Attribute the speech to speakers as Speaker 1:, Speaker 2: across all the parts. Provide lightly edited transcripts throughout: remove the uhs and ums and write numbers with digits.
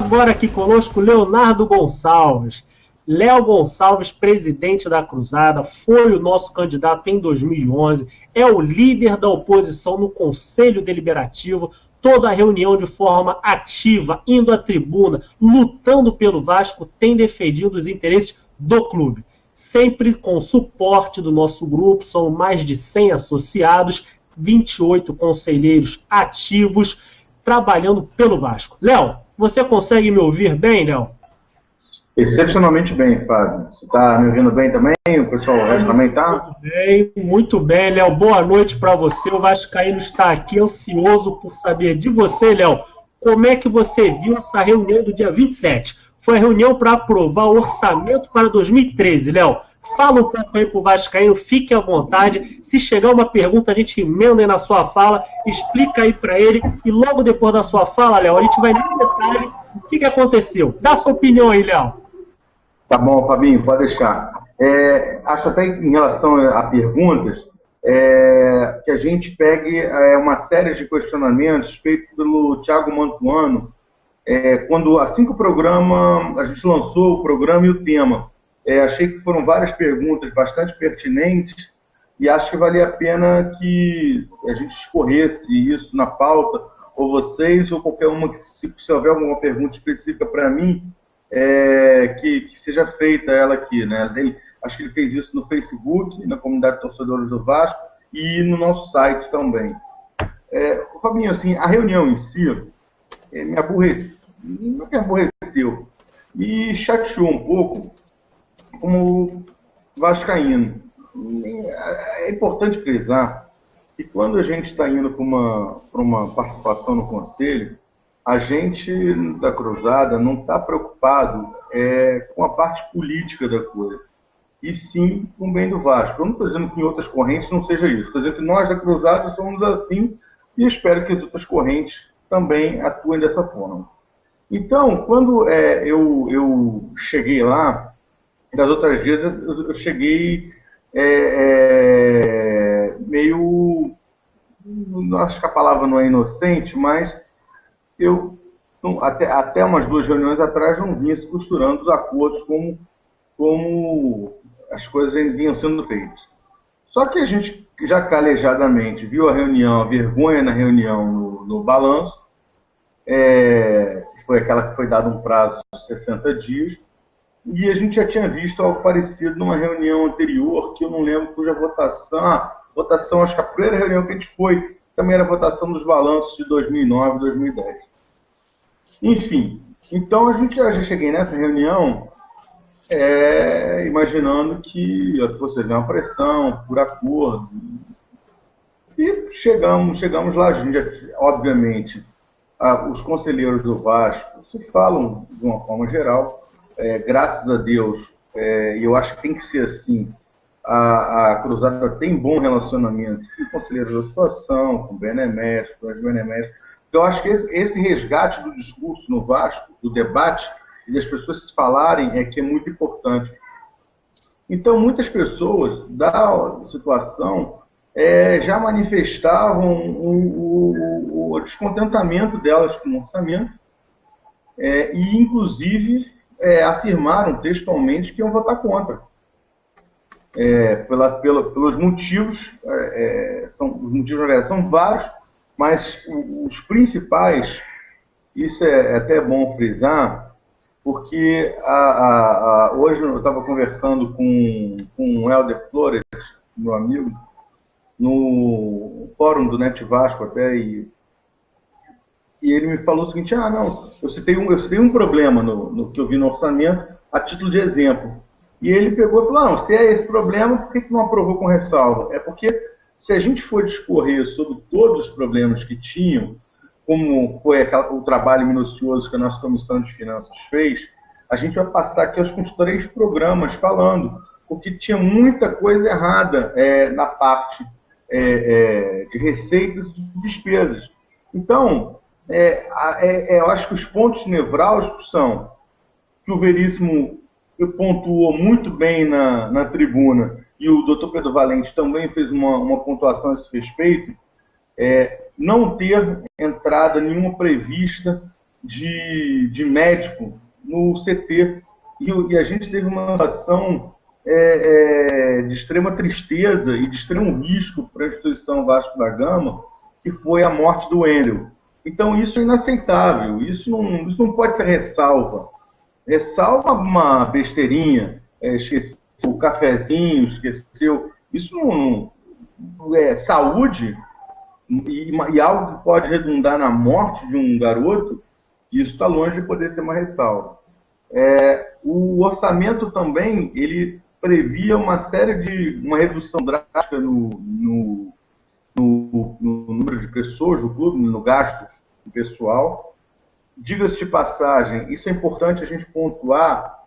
Speaker 1: agora aqui conosco Leonardo Gonçalves. Léo Gonçalves, presidente da Cruzada, foi o nosso candidato em 2011, é o líder da oposição no Conselho Deliberativo, toda a reunião de forma ativa, indo à tribuna, lutando pelo Vasco, tem defendido os interesses do clube. Sempre com o suporte do nosso grupo, são mais de 100 associados, 28 conselheiros ativos, trabalhando pelo Vasco. Léo, você consegue me ouvir bem, Léo?
Speaker 2: Excepcionalmente bem, Fábio. Você está me ouvindo bem também? O pessoal, o resto também está?
Speaker 1: Muito bem, Léo. Boa noite para você. O vascaíno está aqui ansioso por saber de você, Léo. Como é que você viu essa reunião do dia 27? Foi a reunião para aprovar o orçamento para 2013, Léo. Fala um pouco aí para o vascaíno, fique à vontade. Se chegar uma pergunta, a gente emenda aí na sua fala, explica aí para ele. E logo depois da sua fala, Léo, a gente vai no detalhe o que aconteceu. Dá sua opinião aí, Léo.
Speaker 2: Tá bom, Fabinho, pode deixar. Acho até em relação a perguntas, que a gente pegue uma série de questionamentos feitos pelo Thiago Mantuano, assim que o programa, a gente lançou o programa e o tema. Achei que foram várias perguntas bastante pertinentes e acho que valia a pena que a gente escorresse isso na pauta, ou vocês, ou qualquer uma, que se houver alguma pergunta específica para mim, que seja feita ela aqui, né? Acho que ele fez isso no Facebook, na comunidade de torcedores do Vasco e no nosso site também. Fabinho, assim, a reunião em si me aborreceu, não me aborreceu, me chateou um pouco como vascaíno. É importante frisar que quando a gente está indo para uma participação no Conselho, a gente da Cruzada não está preocupado com a parte política da coisa, e sim com o bem do Vasco. Eu não estou dizendo que em outras correntes não seja isso, estou dizendo que nós da Cruzada somos assim e espero que as outras correntes também atuem dessa forma. Então, quando eu cheguei lá, das outras vezes eu cheguei meio, acho que a palavra não é inocente, mas eu, até umas 2 reuniões atrás, não vinha se costurando os acordos como as coisas vinham sendo feitas. Só que a gente já calejadamente viu a reunião, a vergonha na reunião no balanço, que foi aquela que foi dado um prazo de 60 dias, e a gente já tinha visto algo parecido numa reunião anterior, que eu não lembro cuja votação, acho que a primeira reunião que a gente foi, também era a votação dos balanços de 2009 e 2010. Enfim, então já cheguei nessa reunião imaginando que fosse haver uma pressão por acordo. E chegamos lá, a gente, obviamente, os conselheiros do Vasco se falam de uma forma geral. Graças a Deus, e eu acho que tem que ser assim, a Cruzada tem bom relacionamento com conselheiros da situação, com beneméritos, com os beneméritos. Então, eu acho que esse resgate do discurso no Vasco, do debate, e das pessoas se falarem, que é muito importante. Então, muitas pessoas da situação já manifestavam o descontentamento delas com o orçamento, e, inclusive, afirmaram textualmente que iam votar contra. Pelos motivos, os motivos são vários, mas os principais, isso é até bom frisar, porque hoje eu estava conversando com o Helder Flores, meu amigo, no fórum do Net Vasco até, e ele me falou o seguinte: não, eu citei um problema no que eu vi no orçamento, a título de exemplo. E ele pegou e falou: não, se é esse problema, por que não aprovou com ressalva? É porque se a gente for discorrer sobre todos os problemas que tinham, como foi o trabalho minucioso que a nossa Comissão de Finanças fez, a gente vai passar aqui aos 3 programas falando, porque tinha muita coisa errada na parte de receitas e de despesas. Então, eu acho que os pontos nevrálgicos são que o Veríssimo pontuou muito bem na tribuna, e o Dr. Pedro Valente também fez uma pontuação a esse respeito, não ter entrada nenhuma prevista de médico no CT. E a gente teve uma situação de extrema tristeza e de extremo risco para a instituição Vasco da Gama, que foi a morte do Wendel. Então isso é inaceitável, isso não pode ser ressalva. Ressalva uma besteirinha, esqueceu o cafezinho, esqueceu... Isso não é saúde e algo que pode redundar na morte de um garoto, isso está longe de poder ser uma ressalva. O orçamento também, ele previa uma redução drástica no número de pessoas do clube, no gasto pessoal. Diga-se de passagem, isso é importante a gente pontuar,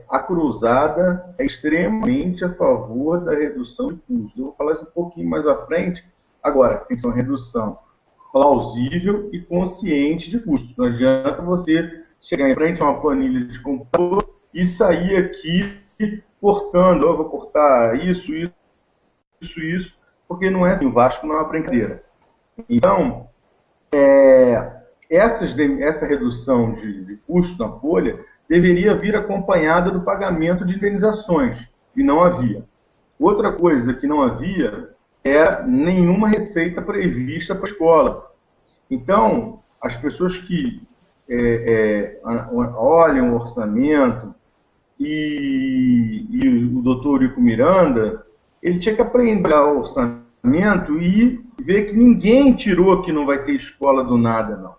Speaker 2: a Cruzada é extremamente a favor da redução de custos. Eu vou falar isso um pouquinho mais à frente. Agora, tem que ser uma redução plausível e consciente de custos. Não adianta você chegar em frente a uma planilha de computador e sair aqui cortando, eu vou cortar isso, porque não é assim, o Vasco não é uma brincadeira. Então, essa redução de custo na folha deveria vir acompanhada do pagamento de indenizações, e não havia. Outra coisa que não havia nenhuma receita prevista para a escola. Então, as pessoas que olham o orçamento e o doutor Eurico Miranda, ele tinha que aprender o orçamento e ver que ninguém tirou que não vai ter escola do nada, não.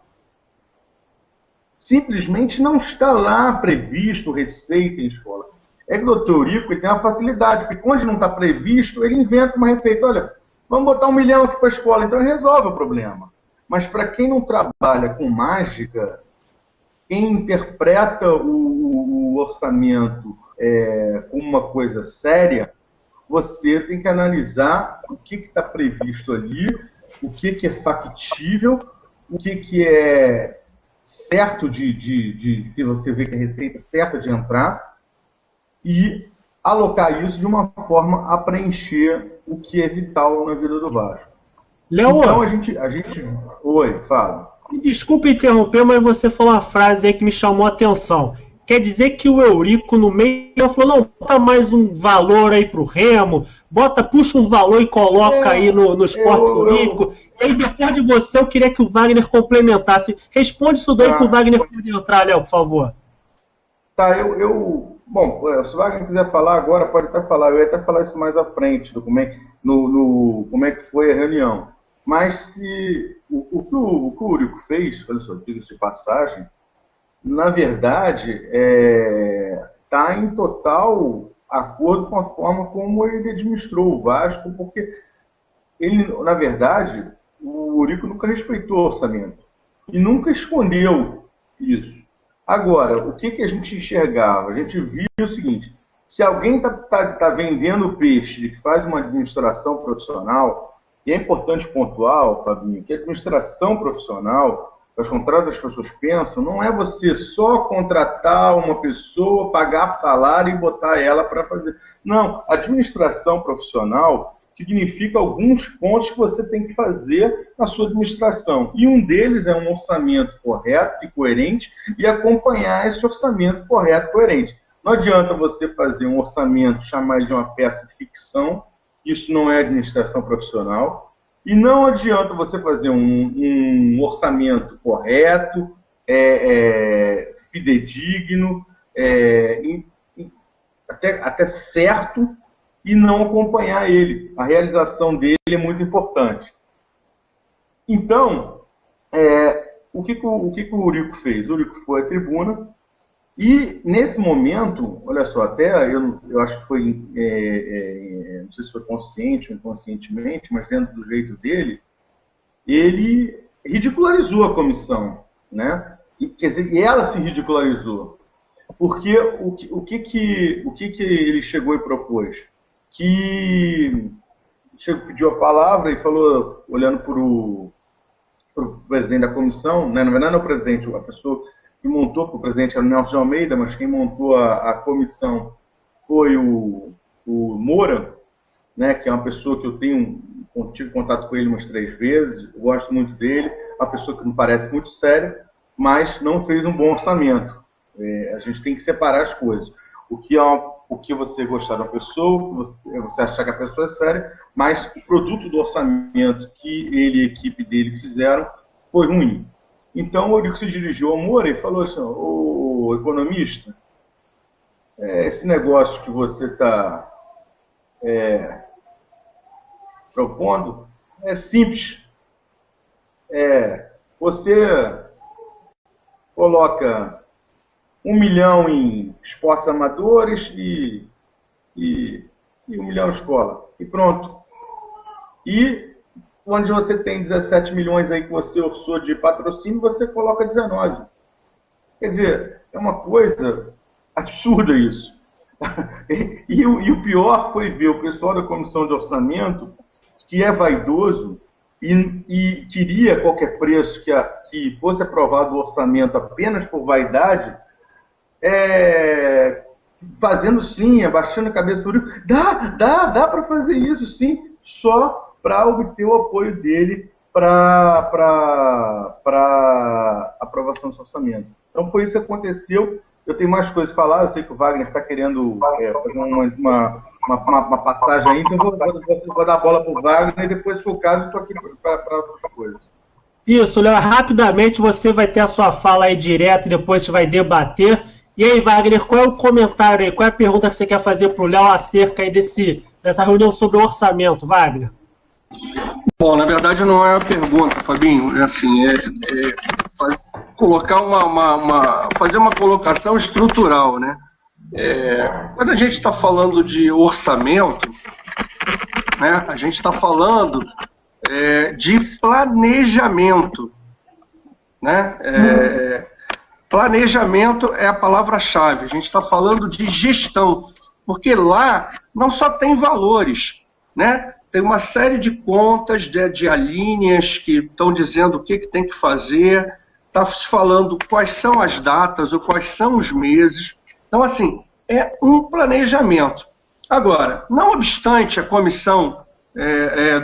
Speaker 2: Simplesmente não está lá previsto receita em escola. É que o doutor Eurico tem uma facilidade, porque onde não está previsto, ele inventa uma receita. Olha, vamos botar 1 milhão aqui para a escola, então ele resolve o problema. Mas para quem não trabalha com mágica, quem interpreta o orçamento como uma coisa séria, você tem que analisar o que está previsto ali, o que é factível, o que é certo de você ver que a receita é certa de entrar e alocar isso de uma forma a preencher o que é vital na vida do Vasco.
Speaker 1: Léo,
Speaker 2: então a gente... Oi, fala.
Speaker 1: Desculpa interromper, mas você falou uma frase aí que me chamou a atenção. Quer dizer que o Eurico no meio falou, não, bota mais um valor aí pro Remo, puxa um valor e coloca aí no esporte olímpico. E aí depois de você eu queria que o Wagner complementasse. Responde isso daí que o Wagner pode entrar, Léo, por favor.
Speaker 2: Tá, bom, se o Wagner quiser falar agora, pode até falar. Eu ia até falar isso mais à frente, como é que foi a reunião. Mas o que o Eurico fez, olha só, diga-se de passagem, na verdade, está em total acordo com a forma como ele administrou o Vasco, porque ele, na verdade, o Eurico nunca respeitou o orçamento e nunca escondeu isso. Agora, o que a gente enxergava? A gente via o seguinte, se alguém tá vendendo peixe de que faz uma administração profissional, e é importante pontuar, Fabinho, que a administração profissional, ao contrário das pessoas pensam, não é você só contratar uma pessoa, pagar salário e botar ela para fazer. Não, administração profissional significa alguns pontos que você tem que fazer na sua administração. E um deles é um orçamento correto e coerente e acompanhar esse orçamento correto e coerente. Não adianta você fazer um orçamento, chamar de uma peça de ficção, isso não é administração profissional. E não adianta você fazer um orçamento correto, fidedigno, até certo, e não acompanhar ele. A realização dele é muito importante. Então, o que o Eurico fez? O Eurico foi à tribuna e, nesse momento, olha só, até eu acho que foi, não sei se foi consciente ou inconscientemente, mas dentro do jeito dele, ele ridicularizou a comissão, né? Quer dizer, e ela se ridicularizou. Porque o que ele chegou e propôs? Que pediu a palavra e falou, olhando para o presidente da comissão, né? Na verdade não é o presidente, a pessoa que montou, porque o presidente era o Nelson de Almeida, mas quem montou a comissão foi o Moura, né? Que é uma pessoa que eu tive contato com ele umas 3 vezes, eu gosto muito dele, uma pessoa que me parece muito séria, mas não fez um bom orçamento. A gente tem que separar as coisas. O que você gostar da pessoa, você achar que a pessoa é séria, mas o produto do orçamento que ele e a equipe dele fizeram foi ruim. Então o Eurico se dirigiu ao Moura e falou assim: ô economista, esse negócio que você está propondo é simples. Você coloca 1 milhão em esportes amadores e 1 milhão em escola. E pronto. E onde você tem 17 milhões aí que você orçou de patrocínio, você coloca 19. Quer dizer, é uma coisa absurda isso. E o pior foi ver o pessoal da comissão de orçamento, que é vaidoso e queria a qualquer preço que fosse aprovado o orçamento apenas por vaidade, fazendo sim, abaixando a cabeça do Eurico. Dá para fazer isso sim, só para obter o apoio dele para aprovação do orçamento. Então foi isso que aconteceu. Eu tenho mais coisas para falar, eu sei que o Wagner está querendo fazer uma passagem aí, então vou dar a bola para o Wagner e depois, se for o caso, estou aqui para outras coisas.
Speaker 1: Isso, Léo, rapidamente você vai ter a sua fala aí direto e depois a gente vai debater. E aí, Wagner, qual é o comentário aí, qual é a pergunta que você quer fazer para o Léo acerca aí dessa reunião sobre o orçamento, Wagner?
Speaker 3: Bom, na verdade não é uma pergunta, Fabinho, colocar fazer uma colocação estrutural, né? Quando a gente está falando de orçamento, né, a gente está falando de planejamento, né? Planejamento é a palavra-chave. A gente está falando de gestão, porque lá não só tem valores, né? Tem uma série de contas, de alíneas que estão dizendo o que tem que fazer, está se falando quais são as datas ou quais são os meses. Então, assim, é um planejamento. Agora, não obstante a comissão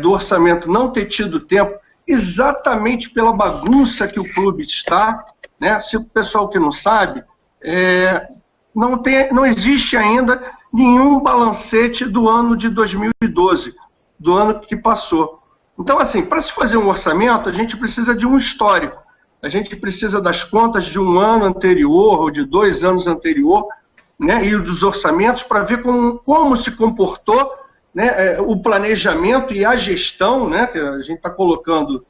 Speaker 3: do orçamento não ter tido tempo, exatamente pela bagunça que o clube está, né? Se o pessoal que não sabe, não existe ainda nenhum balancete do ano de 2012, do ano que passou. Então, assim, para se fazer um orçamento, a gente precisa de um histórico. A gente precisa das contas de um ano anterior ou de 2 anos anterior, né, e dos orçamentos para ver como se comportou, né, o planejamento e a gestão, né, que a gente está colocando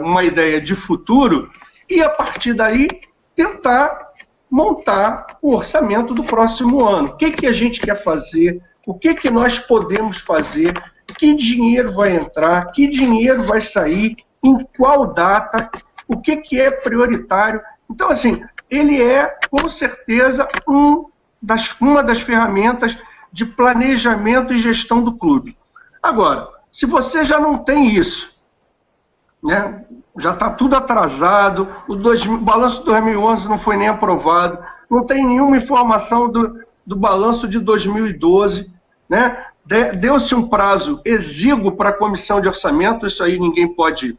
Speaker 3: uma ideia de futuro, e a partir daí tentar montar o orçamento do próximo ano. O que a gente quer fazer, o que nós podemos fazer, que dinheiro vai entrar, que dinheiro vai sair, em qual data, o que é prioritário. Então, assim, ele é, com certeza, uma das ferramentas de planejamento e gestão do clube. Agora, se você já não tem isso, né, já está tudo atrasado, o balanço de 2011 não foi nem aprovado, não tem nenhuma informação do balanço de 2012, né? Deu-se um prazo exíguo para a comissão de orçamento, isso aí ninguém pode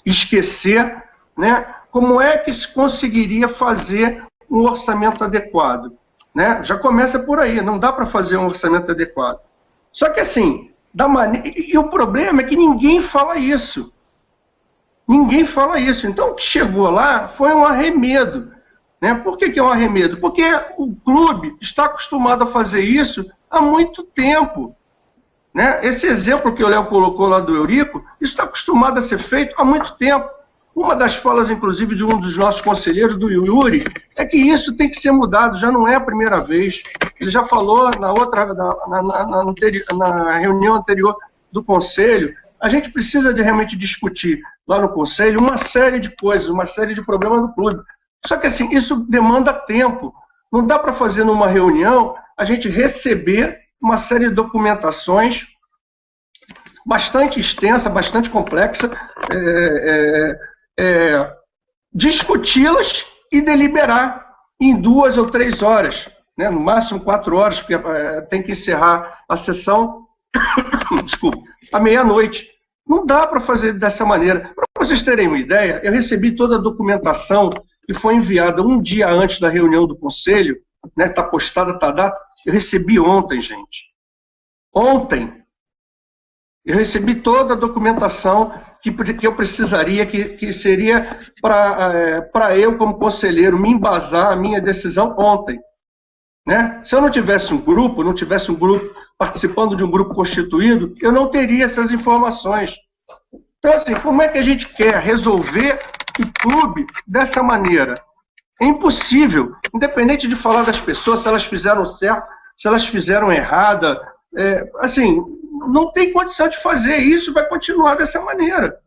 Speaker 3: esquecer, né? Como é que se conseguiria fazer um orçamento adequado, né? Já começa por aí, não dá para fazer um orçamento adequado. Só que assim, e o problema é que ninguém fala isso. Ninguém fala isso. Então o que chegou lá foi um arremedo, né? Por que é um arremedo? Porque o clube está acostumado a fazer isso há muito tempo, né? Esse exemplo que o Léo colocou lá do Eurico, isso está acostumado a ser feito há muito tempo. Uma das falas, inclusive, de um dos nossos conselheiros, do Yuri, é que isso tem que ser mudado, já não é a primeira vez. Ele já falou na reunião anterior do Conselho. A gente precisa realmente discutir lá no Conselho uma série de coisas, uma série de problemas do clube. Só que assim, isso demanda tempo. Não dá para fazer numa reunião a gente receber uma série de documentações bastante extensa, bastante complexa, discuti-las e deliberar em 2 ou 3 horas, né? No máximo 4 horas, porque tem que encerrar a sessão desculpa, à meia-noite. Não dá para fazer dessa maneira. Para vocês terem uma ideia, eu recebi toda a documentação que foi enviada um dia antes da reunião do Conselho, né, está postada, está a data, eu recebi ontem, gente. Ontem. Eu recebi toda a documentação que eu precisaria, que seria para eu, como conselheiro, me embasar a minha decisão ontem. Né? Se eu não tivesse um grupo participando de um grupo constituído, eu não teria essas informações. Então, assim, como é que a gente quer resolver o clube dessa maneira? É impossível, independente de falar das pessoas, se elas fizeram certo, se elas fizeram errada, assim, não tem condição de fazer isso, vai continuar dessa maneira.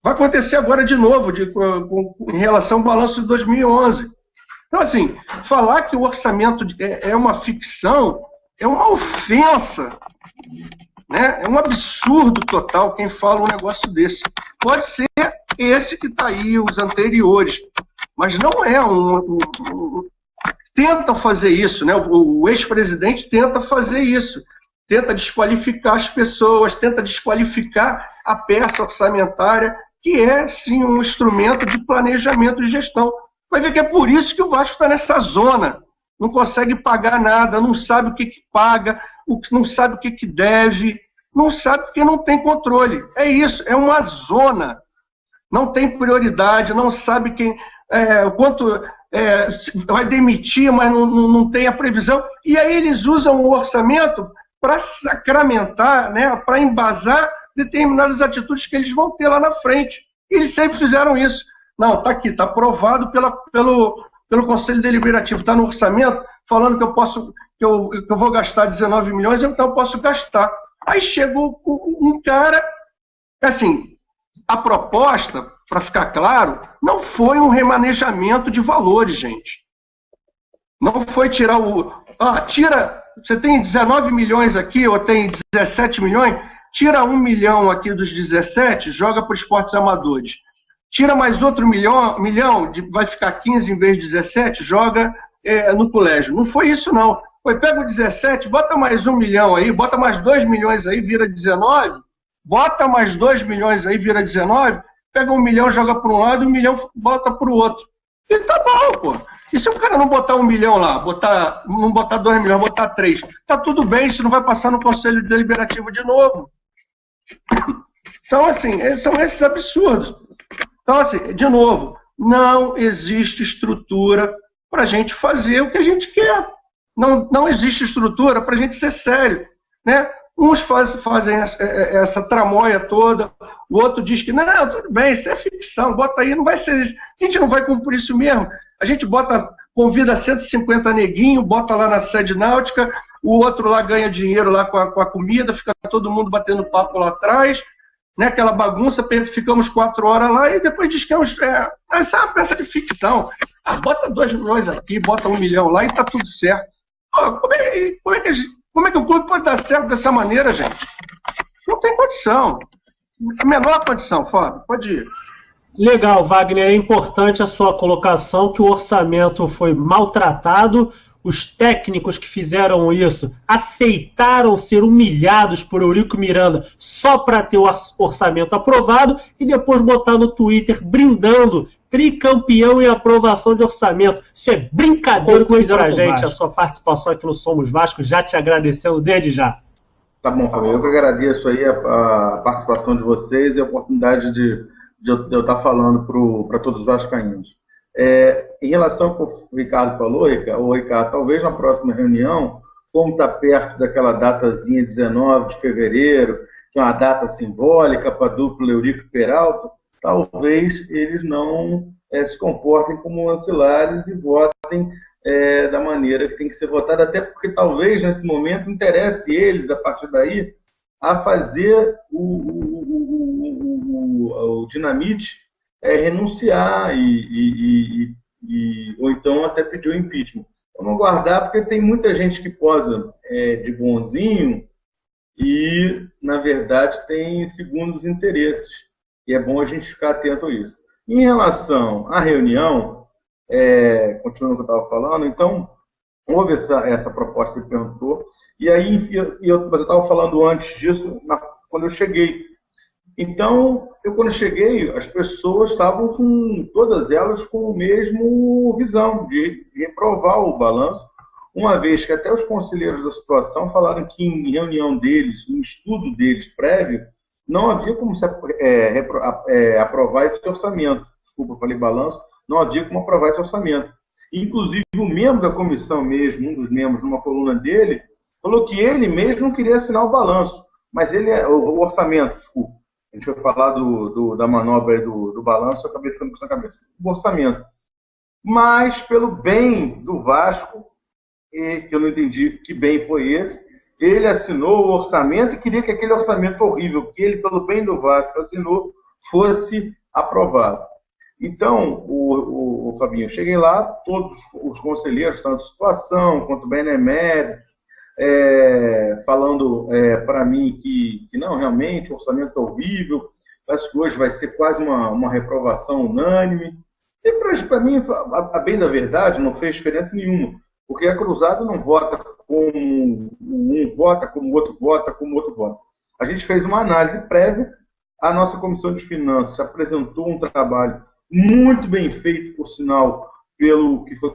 Speaker 3: Vai acontecer agora de novo, em relação ao balanço de 2011. Então, assim, falar que o orçamento é uma ficção é uma ofensa, né? É um absurdo total quem fala um negócio desse. Pode ser esse que está aí, os anteriores, mas não é tentam fazer isso, né? O ex-presidente tenta fazer isso, tenta desqualificar as pessoas, tenta desqualificar a peça orçamentária, que é, sim, um instrumento de planejamento e gestão. Vai ver que é por isso que o Vasco está nessa zona. Não consegue pagar nada, não sabe o que paga, não sabe o que deve, não sabe porque não tem controle. É isso, é uma zona. Não tem prioridade, não sabe quanto vai demitir, mas não tem a previsão. E aí eles usam o orçamento para sacramentar, né, para embasar determinadas atitudes que eles vão ter lá na frente. E eles sempre fizeram isso. Não, está aqui, está aprovado pelo Conselho Deliberativo, está no orçamento, falando que eu vou gastar 19 milhões, então eu posso gastar. Aí chegou um cara, assim, a proposta, para ficar claro, não foi um remanejamento de valores, gente. Não foi tirar você tem 19 milhões aqui, ou tem 17 milhões, tira 1 milhão aqui dos 17, joga para os esportes amadores. Tira mais outro milhão, vai ficar 15 em vez de 17, joga no colégio. Não foi isso, não. Foi, pega o 17, bota mais 1 milhão aí, bota mais 2 milhões aí, vira 19, bota mais 2 milhões aí, vira 19, pega 1 milhão, joga para um lado, 1 milhão bota para o outro. E tá bom, pô. E se o cara não botar 1 milhão lá, não botar 2 milhões, botar 3, tá tudo bem, isso não vai passar no Conselho Deliberativo de novo. Então, assim, são esses absurdos. Então, assim, de novo, não existe estrutura para a gente fazer o que a gente quer. Não existe estrutura para a gente ser sério, né? Uns fazem essa tramóia toda, o outro diz que, não, tudo bem, isso é ficção, bota aí, não vai ser isso. A gente não vai cumprir isso mesmo. A gente convida 150 neguinhos, bota lá na sede náutica, o outro lá ganha dinheiro lá com a comida, fica todo mundo batendo papo lá atrás, né, aquela bagunça, ficamos 4 horas lá e depois diz que essa é uma peça de ficção. Bota 2 milhões aqui, bota 1 milhão lá e tá tudo certo. Como é que o clube pode dar certo dessa maneira, gente? Não tem condição. A menor condição, Fábio, pode ir.
Speaker 1: Legal, Wagner, é importante a sua colocação que o orçamento foi maltratado, os técnicos que fizeram isso aceitaram ser humilhados por Eurico Miranda só para ter o orçamento aprovado e depois botar no Twitter brindando tricampeão em aprovação de orçamento. Isso é brincadeira que fizeram pra gente, a sua participação aqui no Somos Vasco, já te agradecendo desde já.
Speaker 2: Tá bom, Fábio, eu que agradeço aí a participação de vocês e a oportunidade de eu estar falando para todos os vascaínos. Em relação ao que o Ricardo falou, Ricardo, talvez na próxima reunião, como está perto daquela datazinha 19 de fevereiro, que é uma data simbólica para a dupla Eurico e Peralta, talvez eles não se comportem como ancilares e votem da maneira que tem que ser votado, até porque talvez nesse momento interesse eles, a partir daí, a fazer o Dinamite renunciar ou então até pedir o impeachment. Vamos aguardar, porque tem muita gente que posa de bonzinho e, na verdade, tem segundos interesses. E é bom a gente ficar atento a isso. Em relação à reunião, continuando o que eu estava falando, então, houve essa proposta que você perguntou, e aí eu estava falando antes disso, quando eu cheguei. Então, quando cheguei, as pessoas estavam todas elas com a mesma visão de reprovar o balanço, uma vez que até os conselheiros da situação falaram que em reunião deles, em estudo deles prévio, não havia como se aprovar esse orçamento. Desculpa, eu falei balanço, não havia como aprovar esse orçamento. Inclusive, o membro da comissão mesmo, um dos membros, numa coluna dele, falou que ele mesmo não queria assinar o balanço, mas o orçamento, desculpa. A gente vai falar da manobra do balanço, eu acabei ficando com isso na cabeça. O orçamento. Mas, pelo bem do Vasco, que eu não entendi que bem foi esse, ele assinou o orçamento e queria que aquele orçamento horrível, que ele, pelo bem do Vasco, assinou, fosse aprovado. Então, o Fabinho, eu cheguei lá, todos os conselheiros, tanto de situação quanto beneméritos, falando para mim que não, realmente, o orçamento é horrível, acho que hoje vai ser quase uma reprovação unânime. E para mim, a bem da verdade, não fez diferença nenhuma, porque a Cruzada não vota como um vota, como o outro vota, como o outro vota. A gente fez uma análise prévia, a nossa Comissão de Finanças apresentou um trabalho muito bem feito, por sinal, pelo que foi.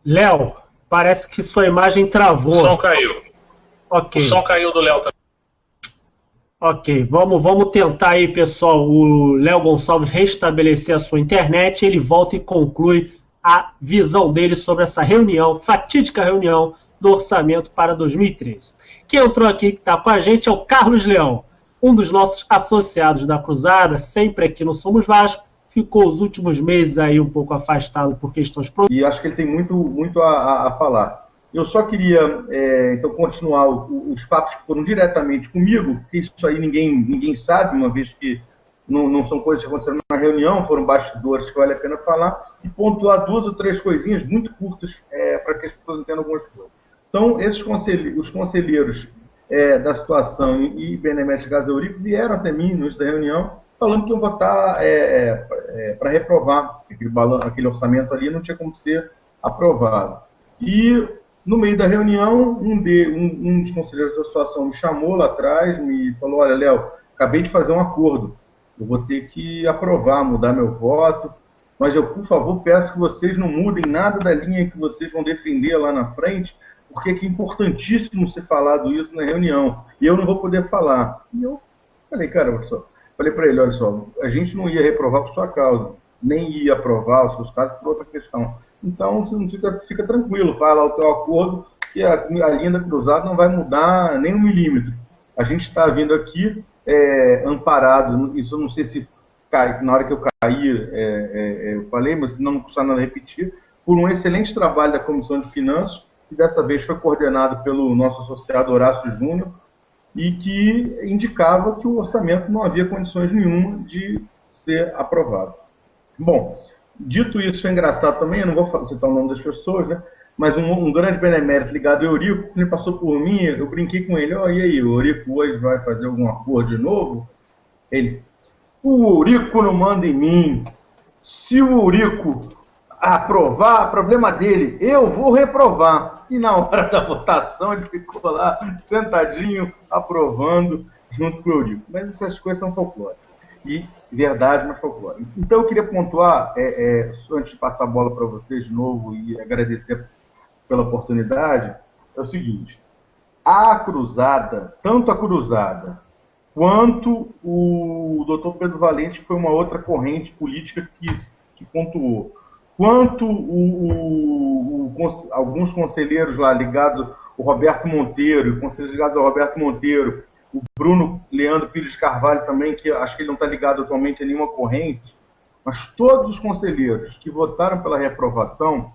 Speaker 1: Léo, parece que sua imagem travou.
Speaker 4: O som caiu.
Speaker 1: Ok.
Speaker 4: O som caiu do Léo também.
Speaker 1: Ok, vamos tentar aí, pessoal, o Léo Gonçalves restabelecer a sua internet, ele volta e conclui a visão dele sobre essa reunião, fatídica reunião do orçamento para 2013. Quem entrou aqui, que está com a gente, é o Carlos Leão, um dos nossos associados da Cruzada, sempre aqui no Somos Vasco, ficou os últimos meses aí um pouco afastado por questões...
Speaker 2: E acho que ele tem muito a falar. Eu só queria, então, continuar os papos que foram diretamente comigo, porque isso aí ninguém sabe, uma vez que não são coisas que aconteceram na reunião, foram bastidores que vale a pena falar, e pontuar 2 ou 3 coisinhas muito curtas para que as pessoas entendam algumas coisas. Então, os conselheiros da situação e Benemérito Gás Eurico vieram até mim no início da reunião, falando que iam votar para reprovar, aquele orçamento ali não tinha como ser aprovado. E no meio da reunião, um dos conselheiros da situação me chamou lá atrás, me falou, olha, Léo, acabei de fazer um acordo, eu vou ter que aprovar, mudar meu voto, mas eu, por favor, peço que vocês não mudem nada da linha que vocês vão defender lá na frente, porque é importantíssimo ser falado isso na reunião, e eu não vou poder falar. E eu falei, cara, olha só, falei para ele, olha só, a gente não ia reprovar por sua causa, nem ia aprovar os seus casos por outra questão. Então, você fica tranquilo, fala o teu acordo, que a linha da Cruzada não vai mudar nem 1 milímetro. A gente está vindo aqui amparado, isso eu não sei se na hora que eu caí, eu falei, mas não custa nada repetir, por um excelente trabalho da Comissão de Finanças, que dessa vez foi coordenado pelo nosso associado Horácio Júnior, e que indicava que o orçamento não havia condições nenhuma de ser aprovado. Bom, dito isso, é engraçado também, eu não vou citar o nome das pessoas, né? Mas um grande benemérito ligado ao Eurico, ele passou por mim, eu brinquei com ele, e aí, o Eurico hoje vai fazer algum acordo de novo? Ele, o Eurico não manda em mim, se o Eurico aprovar, problema dele, eu vou reprovar. E na hora da votação ele ficou lá, sentadinho, aprovando, junto com o Eurico. Mas essas coisas são folclore. E verdade, mas folclore. Então eu queria pontuar, antes de passar a bola para vocês de novo e agradecer pela oportunidade, é o seguinte, a Cruzada, tanto a Cruzada quanto o doutor Pedro Valente, que foi uma outra corrente política que pontuou, quanto alguns conselheiros lá ligados, o Roberto Monteiro, conselheiros ligados ao Roberto Monteiro, o Bruno Leandro Pires de Carvalho também, que acho que ele não está ligado atualmente a nenhuma corrente, mas todos os conselheiros que votaram pela reprovação,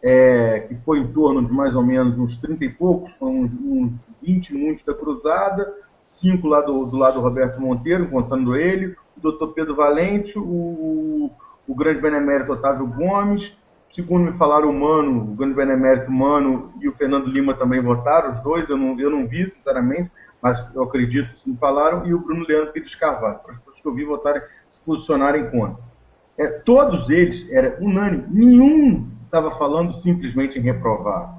Speaker 2: que foi em torno de mais ou menos uns 30 e poucos, uns 20 muitos da Cruzada, 5 lá do lado do Roberto Monteiro, contando ele, o doutor Pedro Valente, o grande benemérito Otávio Gomes, segundo me falaram o grande benemérito Mano e o Fernando Lima também votaram, os dois, eu não vi, sinceramente, mas eu acredito que não falaram, e o Bruno Leandro Pires Carvalho, para as pessoas que eu vi votarem, se posicionarem contra. Todos eles, era unânime, nenhum estava falando simplesmente em reprovar.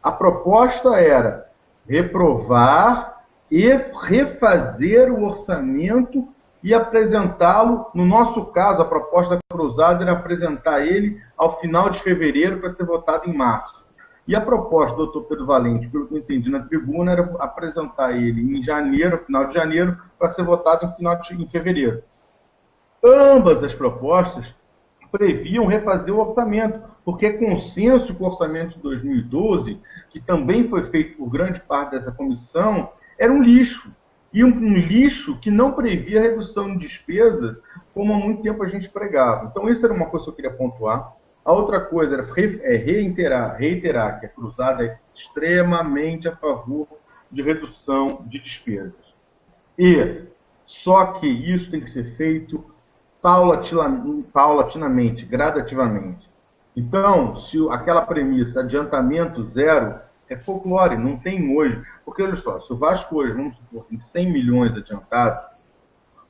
Speaker 2: A proposta era reprovar e refazer o orçamento e apresentá-lo. No nosso caso, a proposta da Cruzada era apresentar ele ao final de fevereiro para ser votado em março. E a proposta do doutor Pedro Valente, pelo que eu entendi na tribuna, era apresentar ele em janeiro, final de janeiro, para ser votado em fevereiro. Ambas as propostas previam refazer o orçamento, porque é consenso que o orçamento de 2012, que também foi feito por grande parte dessa comissão, era um lixo. E um lixo que não previa redução de despesa, como há muito tempo a gente pregava. Então, isso era uma coisa que eu queria pontuar. A outra coisa era reiterar que a Cruzada é extremamente a favor de redução de despesas. Só que isso tem que ser feito paulatinamente, gradativamente. Então, se aquela premissa, adiantamento zero, é folclore, não tem hoje. Porque, olha só, se o Vasco hoje, vamos supor, tem 100 milhões adiantados,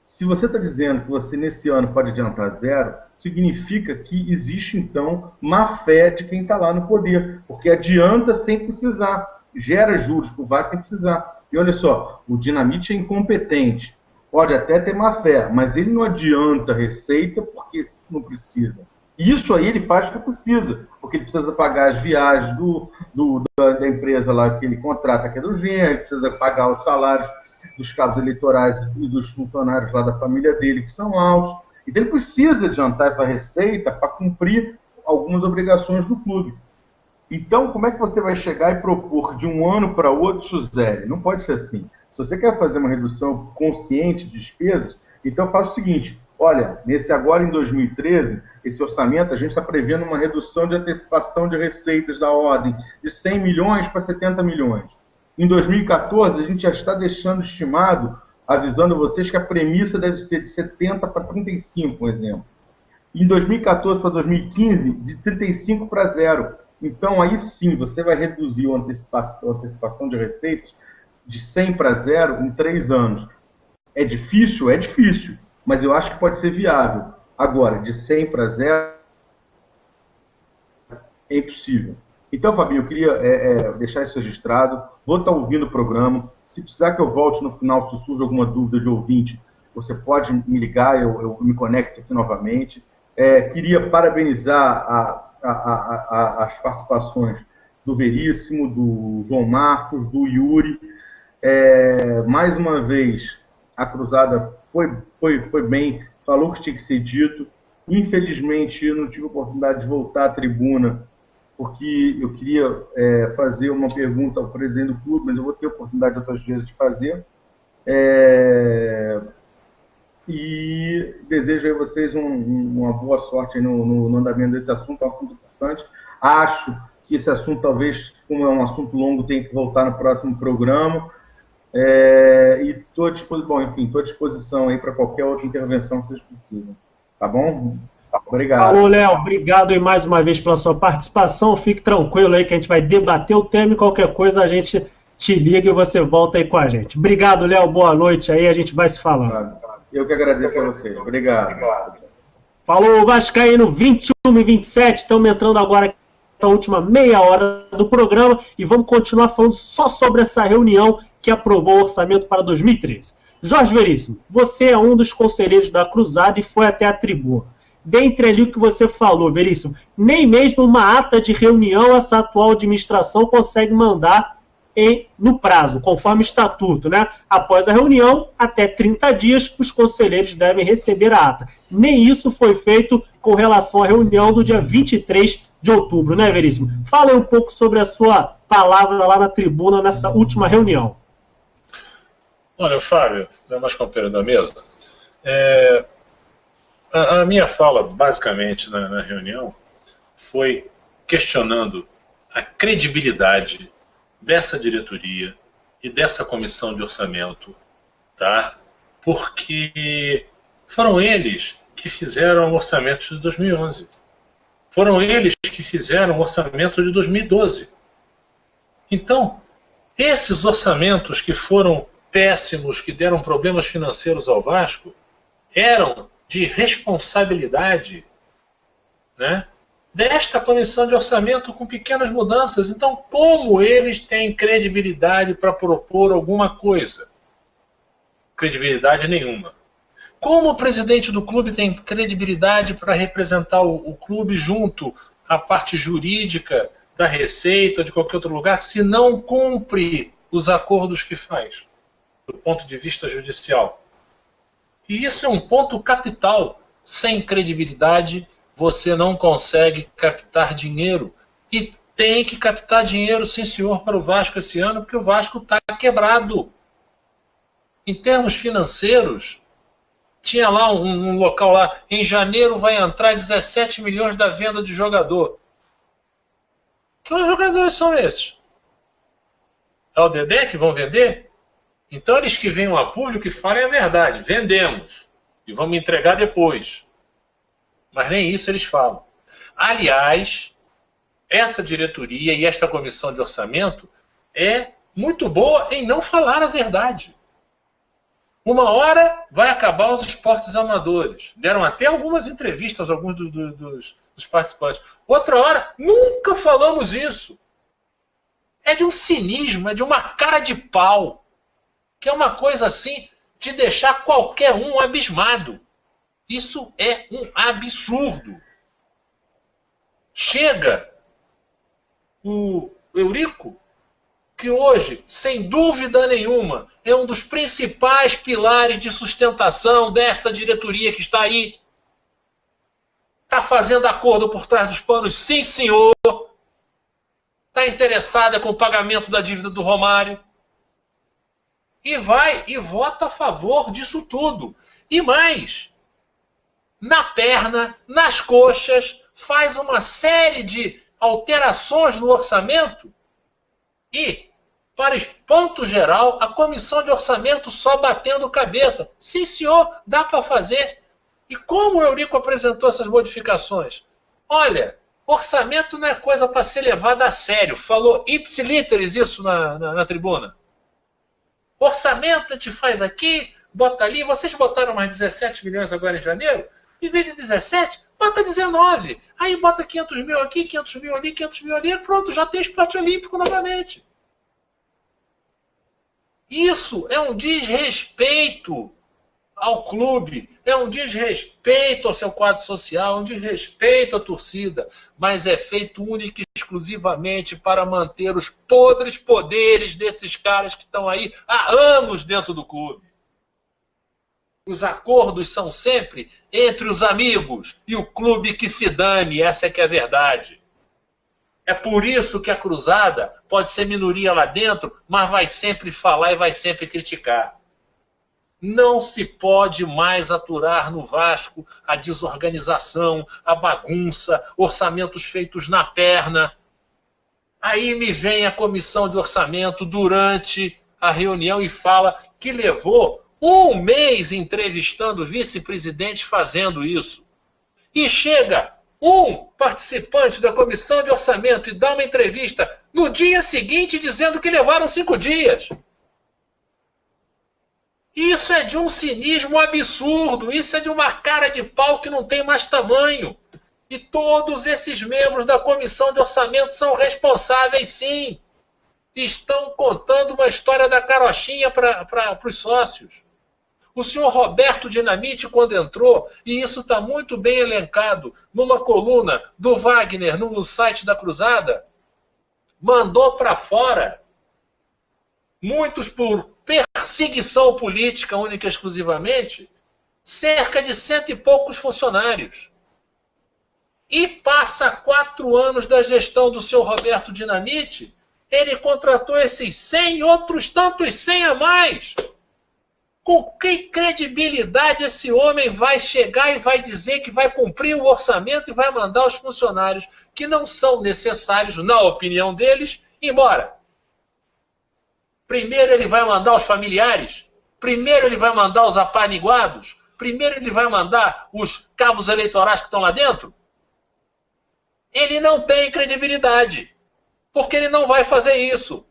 Speaker 2: se você está dizendo que você nesse ano pode adiantar zero, significa que existe, então, má fé de quem está lá no poder, porque adianta sem precisar, gera juros para o Vasco sem precisar. E olha só, o Dinamite é incompetente, pode até ter má fé, mas ele não adianta receita porque não precisa. Isso aí ele faz porque precisa, porque ele precisa pagar as viagens da empresa lá que ele contrata, que é do GEM, precisa pagar os salários dos cabos eleitorais e dos funcionários lá da família dele, que são altos. Então ele precisa adiantar essa receita para cumprir algumas obrigações do clube. Então, como é que você vai chegar e propor de um ano para outro isso zero? Não pode ser assim. Se você quer fazer uma redução consciente de despesas, então faça o seguinte: olha, nesse agora em 2013, esse orçamento, a gente está prevendo uma redução de antecipação de receitas da ordem de 100 milhões para 70 milhões. Em 2014, a gente já está deixando estimado, avisando vocês que a premissa deve ser de 70 para 35, por exemplo. Em 2014 para 2015, de 35 para 0. Então, aí sim, você vai reduzir a antecipação de receitas de 100 para 0 em 3 anos. É difícil? É difícil, mas eu acho que pode ser viável. Agora, de 100 para 0, é impossível. Então, Fabinho, eu queria deixar isso registrado. Vou estar ouvindo o programa. Se precisar que eu volte no final, se surge alguma dúvida de ouvinte, você pode me ligar, eu me conecto aqui novamente. Queria parabenizar as participações do Veríssimo, do João Marcos, do Yuri. Mais uma vez, a Cruzada foi bem, falou o que tinha que ser dito. Infelizmente, eu não tive a oportunidade de voltar à tribuna, porque eu queria fazer uma pergunta ao presidente do clube, mas eu vou ter a oportunidade outras vezes de fazer. E desejo a vocês uma boa sorte no andamento desse assunto, é um assunto importante. Acho que esse assunto, talvez, como é um assunto longo, tem que voltar no próximo programa. E estou à disposição aí para qualquer outra intervenção que vocês precisam. Tá bom? Obrigado.
Speaker 1: Falou, Léo. Obrigado aí mais uma vez pela sua participação. Fique tranquilo aí que a gente vai debater o tema e qualquer coisa a gente te liga e você volta aí com a gente. Obrigado, Léo. Boa noite aí. A gente vai se falando.
Speaker 2: Eu que agradeço a vocês. Obrigado.
Speaker 1: Falou, Vascaíno 21 e 27. Estamos entrando agora na última meia hora do programa e vamos continuar falando só sobre essa reunião que aprovou o orçamento para 2013. Jorge Veríssimo, você é um dos conselheiros da Cruzada e foi até a tribuna. Dentre ali o que você falou, Veríssimo, nem mesmo uma ata de reunião essa atual administração consegue mandar no prazo, conforme estatuto, né? Após a reunião, até 30 dias, os conselheiros devem receber a ata. Nem isso foi feito com relação à reunião do dia 23 de outubro, né, Veríssimo? Fala aí um pouco sobre a sua palavra lá na tribuna nessa última reunião.
Speaker 4: Olha, Fábio, mais companheiro da mesa, a minha fala, basicamente, na reunião, foi questionando a credibilidade dessa diretoria e dessa comissão de orçamento, tá? Porque foram eles que fizeram o orçamento de 2011. Foram eles que fizeram o orçamento de 2012. Então, esses orçamentos que foram péssimos que deram problemas financeiros ao Vasco eram de responsabilidade, né, desta comissão de orçamento com pequenas mudanças. Então, como eles têm credibilidade para propor alguma coisa? Credibilidade nenhuma. Como o presidente do clube tem credibilidade para representar o clube junto à parte jurídica da Receita, de qualquer outro lugar, se não cumpre os acordos que faz, do ponto de vista judicial? E isso é um ponto capital. Sem credibilidade, você não consegue captar dinheiro. E tem que captar dinheiro, sim senhor, para o Vasco esse ano, porque o Vasco está quebrado. Em termos financeiros, tinha lá um local lá, em janeiro vai entrar 17 milhões da venda de jogador. Que jogadores são esses? É o Dedé que vão vender? Então eles que venham a público e falem a verdade. Vendemos. E vamos entregar depois. Mas nem isso eles falam. Aliás, essa diretoria e esta comissão de orçamento é muito boa em não falar a verdade. Uma hora vai acabar os esportes amadores. Deram até algumas entrevistas a alguns dos participantes. Outra hora, nunca falamos isso. É de um cinismo, é de uma cara de pau. Que é uma coisa assim de deixar qualquer um abismado. Isso é um absurdo. Chega o Eurico, que hoje, sem dúvida nenhuma, é um dos principais pilares de sustentação desta diretoria que está aí. Está fazendo acordo por trás dos panos, sim senhor. Está interessada com o pagamento da dívida do Romário. E vai e vota a favor disso tudo. E mais, na perna, nas coxas, faz uma série de alterações no orçamento e, para ponto geral, a comissão de orçamento só batendo cabeça. Sim, senhor, dá para fazer. E como o Eurico apresentou essas modificações? Olha, orçamento não é coisa para ser levada a sério. Falou ipsiliteris isso na tribuna. Orçamento a gente faz aqui, bota ali. Vocês botaram mais 17 milhões agora em janeiro? Em vez de 17, bota 19. Aí bota 500 mil aqui, 500 mil ali, 500 mil ali. Pronto, já tem esporte olímpico novamente. Isso é um desrespeito ao clube, é um desrespeito ao seu quadro social, um desrespeito à torcida, mas é feito única e exclusivamente para manter os podres poderes desses caras que estão aí há anos dentro do clube. Os acordos são sempre entre os amigos e o clube que se dane, essa é que é a verdade. É por isso que a cruzada pode ser minoria lá dentro, mas vai sempre falar e vai sempre criticar. Não se pode mais aturar no Vasco a desorganização, a bagunça, orçamentos feitos na perna. Aí me vem a comissão de orçamento durante a reunião e fala que levou um mês entrevistando vice-presidentes fazendo isso. E chega um participante da comissão de orçamento e dá uma entrevista no dia seguinte dizendo que levaram 5 dias. Isso é de um cinismo absurdo, isso é de uma cara de pau que não tem mais tamanho. E todos esses membros da comissão de orçamento são responsáveis, sim. Estão contando uma história da carochinha para os sócios. O senhor Roberto Dinamite, quando entrou, e isso está muito bem elencado numa coluna do Wagner no site da Cruzada, mandou para fora, muitos por perseguição política única e exclusivamente, cerca de 100 e poucos funcionários. E passa 4 anos da gestão do senhor Roberto Dinamite, ele contratou esses 100 e outros tantos 100 a mais. Com que credibilidade esse homem vai chegar e vai dizer que vai cumprir o orçamento e vai mandar os funcionários que não são necessários, na opinião deles, embora? Primeiro ele vai mandar os familiares, primeiro ele vai mandar os apaniguados, primeiro ele vai mandar os cabos eleitorais que estão lá dentro? Ele não tem credibilidade, porque ele não vai fazer isso.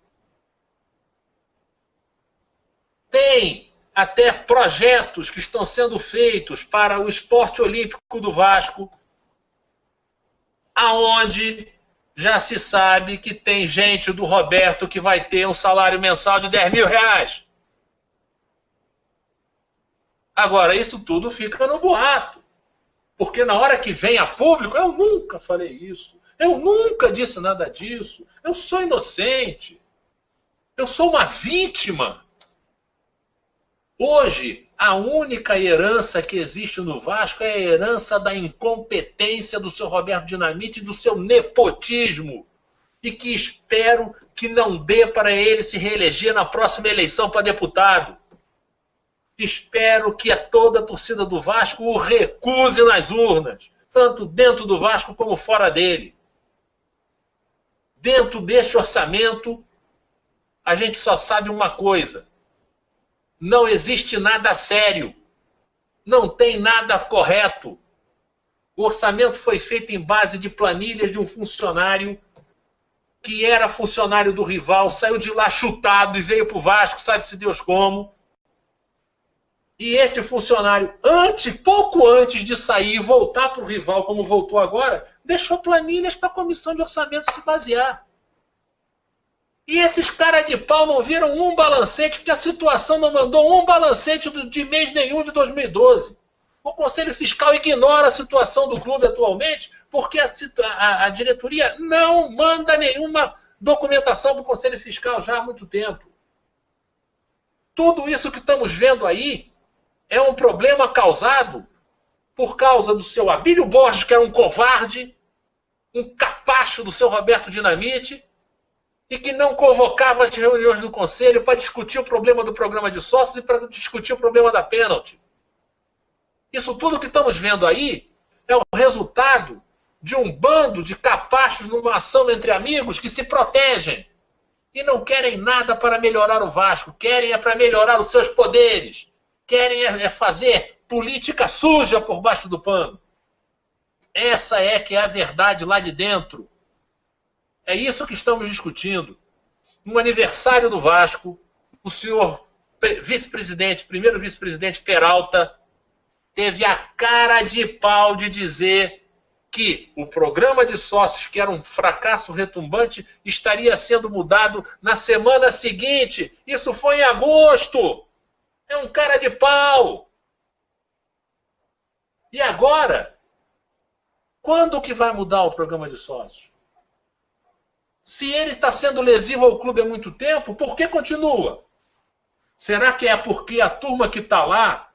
Speaker 4: tem até projetos que estão sendo feitos para o esporte olímpico do Vasco, aonde já se sabe que tem gente do Roberto que vai ter um salário mensal de R$10.000. Agora, isso tudo fica no boato. Porque na hora que vem a público, eu nunca falei isso. Eu nunca disse nada disso. Eu sou inocente. Eu sou uma vítima. Hoje, a única herança que existe no Vasco é a herança da incompetência do seu Roberto Dinamite e do seu nepotismo. E que espero que não dê para ele se reeleger na próxima eleição para deputado. Espero que toda a torcida do Vasco o recuse nas urnas, tanto dentro do Vasco como fora dele. Dentro deste orçamento, a gente só sabe uma coisa. Não existe nada sério. Não tem nada correto. O orçamento foi feito em base de planilhas de um funcionário que era funcionário do rival, saiu de lá chutado e veio para o Vasco, sabe-se Deus como. E esse funcionário, pouco antes de sair e voltar para o rival, como voltou agora, deixou planilhas para a comissão de orçamento se basear. E esses caras de pau não viram um balancete, porque a situação não mandou um balancete de mês nenhum de 2012. O Conselho Fiscal ignora a situação do clube atualmente, porque a diretoria não manda nenhuma documentação para o Conselho Fiscal já há muito tempo. Tudo isso que estamos vendo aí é um problema causado por causa do seu Abílio Borges, que era um covarde, um capacho do seu Roberto Dinamite, e que não convocava as reuniões do Conselho para discutir o problema do programa de sócios e para discutir o problema da pênalti. Isso tudo que estamos vendo aí é o resultado de um bando de capachos numa ação entre amigos que se protegem e não querem nada para melhorar o Vasco, querem para melhorar os seus poderes. Querem fazer política suja por baixo do pano. Essa é que é a verdade lá de dentro. É isso que estamos discutindo. No aniversário do Vasco, o senhor vice-presidente, primeiro vice-presidente Peralta, teve a cara de pau de dizer que o programa de sócios, que era um fracasso retumbante, estaria sendo mudado na semana seguinte. Isso foi em agosto. É um cara de pau. E agora? Quando que vai mudar o programa de sócios? Se ele está sendo lesivo ao clube há muito tempo, por que continua? Será que é porque a turma que está lá,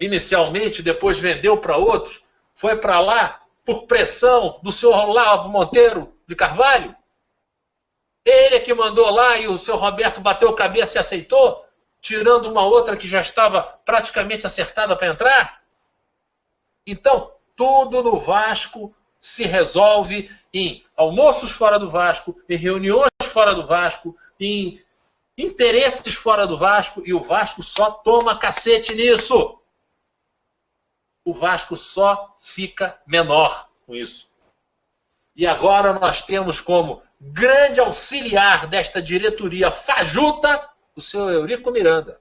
Speaker 4: inicialmente, depois vendeu para outros, foi para lá por pressão do senhor Olavo Monteiro de Carvalho? Ele é que mandou lá e o senhor Roberto bateu cabeça e aceitou? Tirando uma outra que já estava praticamente acertada para entrar? Então, tudo no Vasco se resolve em almoços fora do Vasco, em reuniões fora do Vasco, em interesses fora do Vasco, e o Vasco só toma cacete nisso. O Vasco só fica menor com isso. E agora nós temos como grande auxiliar desta diretoria fajuta o senhor Eurico Miranda.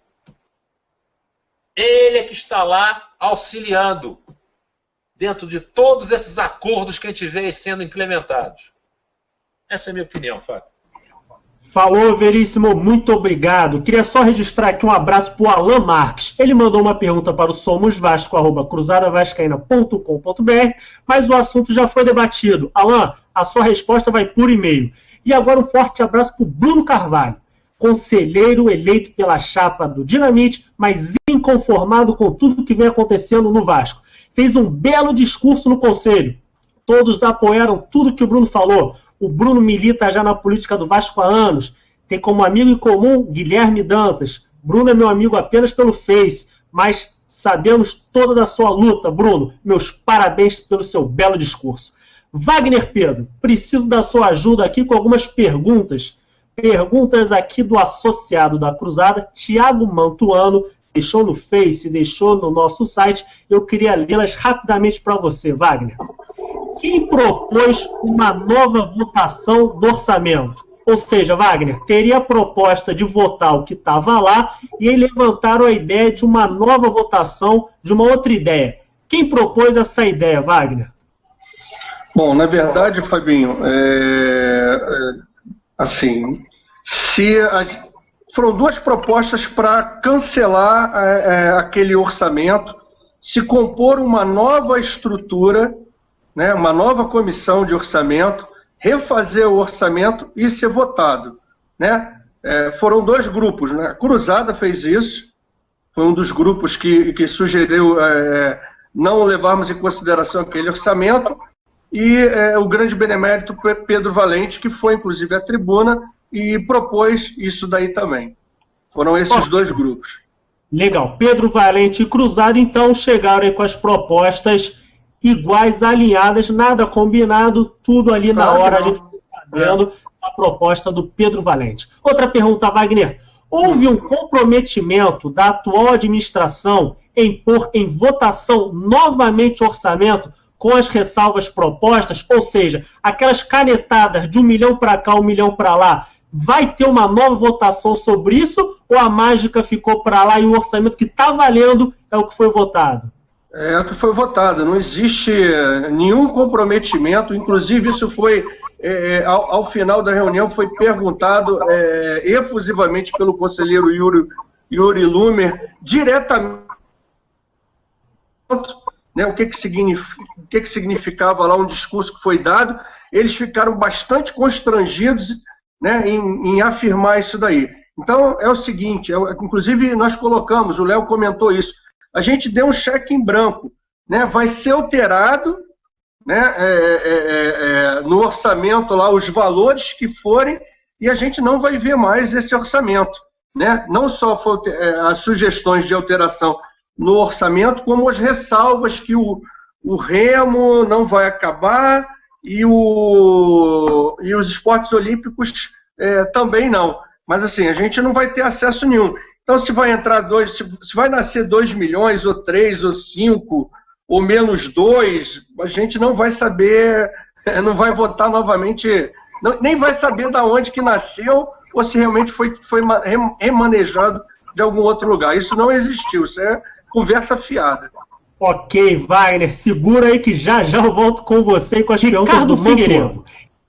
Speaker 4: Ele é que está lá auxiliando dentro de todos esses acordos que a gente vê sendo implementados. Essa é a minha opinião, Fábio.
Speaker 1: Falou, Veríssimo, muito obrigado. Queria só registrar aqui um abraço para o Alan Marques. Ele mandou uma pergunta para o somosvasco@cruzadavascaína.com.br, mas o assunto já foi debatido. Alan, a sua resposta vai por e-mail. E agora um forte abraço para o Bruno Carvalho, conselheiro eleito pela chapa do Dinamite, mas inconformado com tudo que vem acontecendo no Vasco. Fez um belo discurso no conselho. Todos apoiaram tudo que o Bruno falou. O Bruno milita já na política do Vasco há anos. Tem como amigo em comum Guilherme Dantas. Bruno é meu amigo apenas pelo Face, mas sabemos toda da sua luta, Bruno. Meus parabéns pelo seu belo discurso. Wagner Pedro, preciso da sua ajuda aqui com algumas perguntas. Perguntas aqui do associado da Cruzada, Tiago Mantuano, deixou no Face, deixou no nosso site. Eu queria lê-las rapidamente para você, Wagner. Quem propôs uma nova votação do orçamento? Ou seja, Wagner, teria a proposta de votar o que estava lá e eles levantaram a ideia de uma nova votação, de uma outra ideia. Quem propôs essa ideia, Wagner?
Speaker 3: Bom, na verdade, Fabinho, assim, foram duas propostas para cancelar aquele orçamento, se compor uma nova estrutura, né, uma nova comissão de orçamento, refazer o orçamento e ser votado, né? Foram dois grupos, né? A Cruzada fez isso, foi um dos grupos que sugeriu não levarmos em consideração aquele orçamento, e o grande benemérito Pedro Valente, que foi inclusive à tribuna e propôs isso daí também. Foram esses dois grupos.
Speaker 1: Legal. Pedro Valente e Cruzado, então, chegaram aí com as propostas iguais, alinhadas, nada combinado, tudo ali na hora, a gente está sabendo a proposta do Pedro Valente. Outra pergunta, Wagner. Houve um comprometimento da atual administração em pôr em votação novamente o orçamento com as ressalvas propostas? Ou seja, aquelas canetadas de 1 milhão para cá, 1 milhão para lá, vai ter uma nova votação sobre isso? Ou a mágica ficou para lá e o orçamento que está valendo é o que foi votado?
Speaker 3: É o que foi votado, não existe nenhum comprometimento, inclusive isso foi, ao final da reunião, foi perguntado efusivamente pelo conselheiro Yuri Lumer, diretamente, né, o que significava lá um discurso que foi dado. Eles ficaram bastante constrangidos, né, em afirmar isso daí. Então, é o seguinte, inclusive nós colocamos, o Léo comentou isso, a gente deu um cheque em branco, né? Vai ser alterado, né, no orçamento lá os valores que forem, e a gente não vai ver mais esse orçamento, né? Não só as sugestões de alteração no orçamento, como as ressalvas que o remo não vai acabar e os esportes olímpicos também não. Mas assim, a gente não vai ter acesso nenhum. Então, se vai entrar se vai nascer 2 milhões, ou 3, ou 5, ou menos 2, a gente não vai saber, não vai votar novamente, nem vai saber de onde que nasceu, ou se realmente foi remanejado de algum outro lugar. Isso não existiu, isso é conversa fiada.
Speaker 1: Ok, Wagner, segura aí que já eu volto com você e com as perguntas do Figueiredo.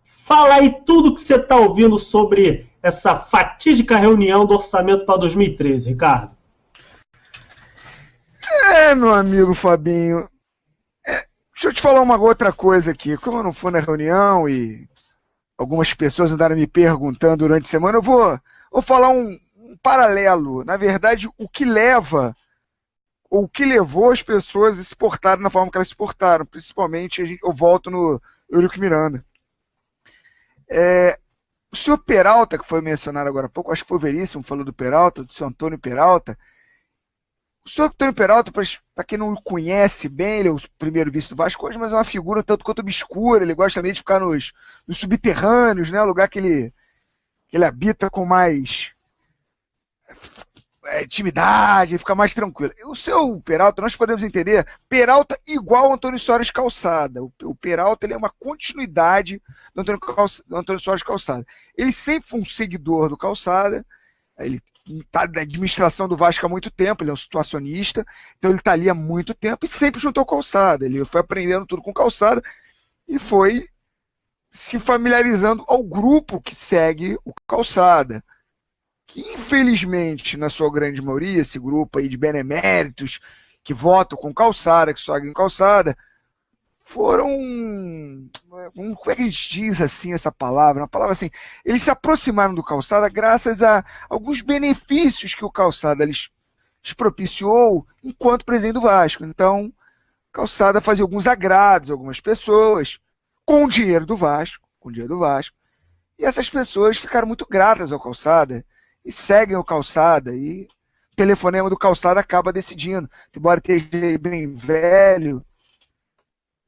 Speaker 1: Fala aí tudo que você está ouvindo sobre essa fatídica reunião do orçamento para 2013, Ricardo.
Speaker 5: Meu amigo Fabinho, deixa eu te falar uma outra coisa aqui. Como eu não fui na reunião e algumas pessoas andaram me perguntando durante a semana, eu vou falar um paralelo. Na verdade, o que levou as pessoas a se portarem da forma que elas se portaram. Principalmente, eu volto no Eurico Miranda. O senhor Peralta, que foi mencionado agora há pouco, acho que foi o Veríssimo, falou do Peralta, do senhor Antônio Peralta. O senhor Antônio Peralta, para quem não o conhece bem, ele é o primeiro vice do Vasco hoje, mas é uma figura tanto quanto obscura. Ele gosta também de ficar nos subterrâneos, né? O lugar que ele habita com mais intimidade, fica mais tranquilo. O seu Peralta, nós podemos entender, Peralta igual Antônio Soares Calçada. O Peralta, ele é uma continuidade do Antônio Soares Calçada. Ele sempre foi um seguidor do Calçada, ele está na administração do Vasco há muito tempo, ele é um situacionista, então ele está ali há muito tempo e sempre juntou Calçada. Ele foi aprendendo tudo com Calçada e foi se familiarizando ao grupo que segue o Calçada, que infelizmente, na sua grande maioria, esse grupo aí de beneméritos, que votam com Calçada, que seguem Calçada, foram, como é que a gente diz assim essa palavra? Uma palavra assim, eles se aproximaram do Calçada graças a alguns benefícios que o Calçada lhes propiciou enquanto presidente do Vasco. Então, Calçada fazia alguns agrados a algumas pessoas, com o dinheiro do Vasco, e essas pessoas ficaram muito gratas ao Calçada, e seguem o Calçada, e o telefonema do Calçada acaba decidindo. Embora esteja bem velho,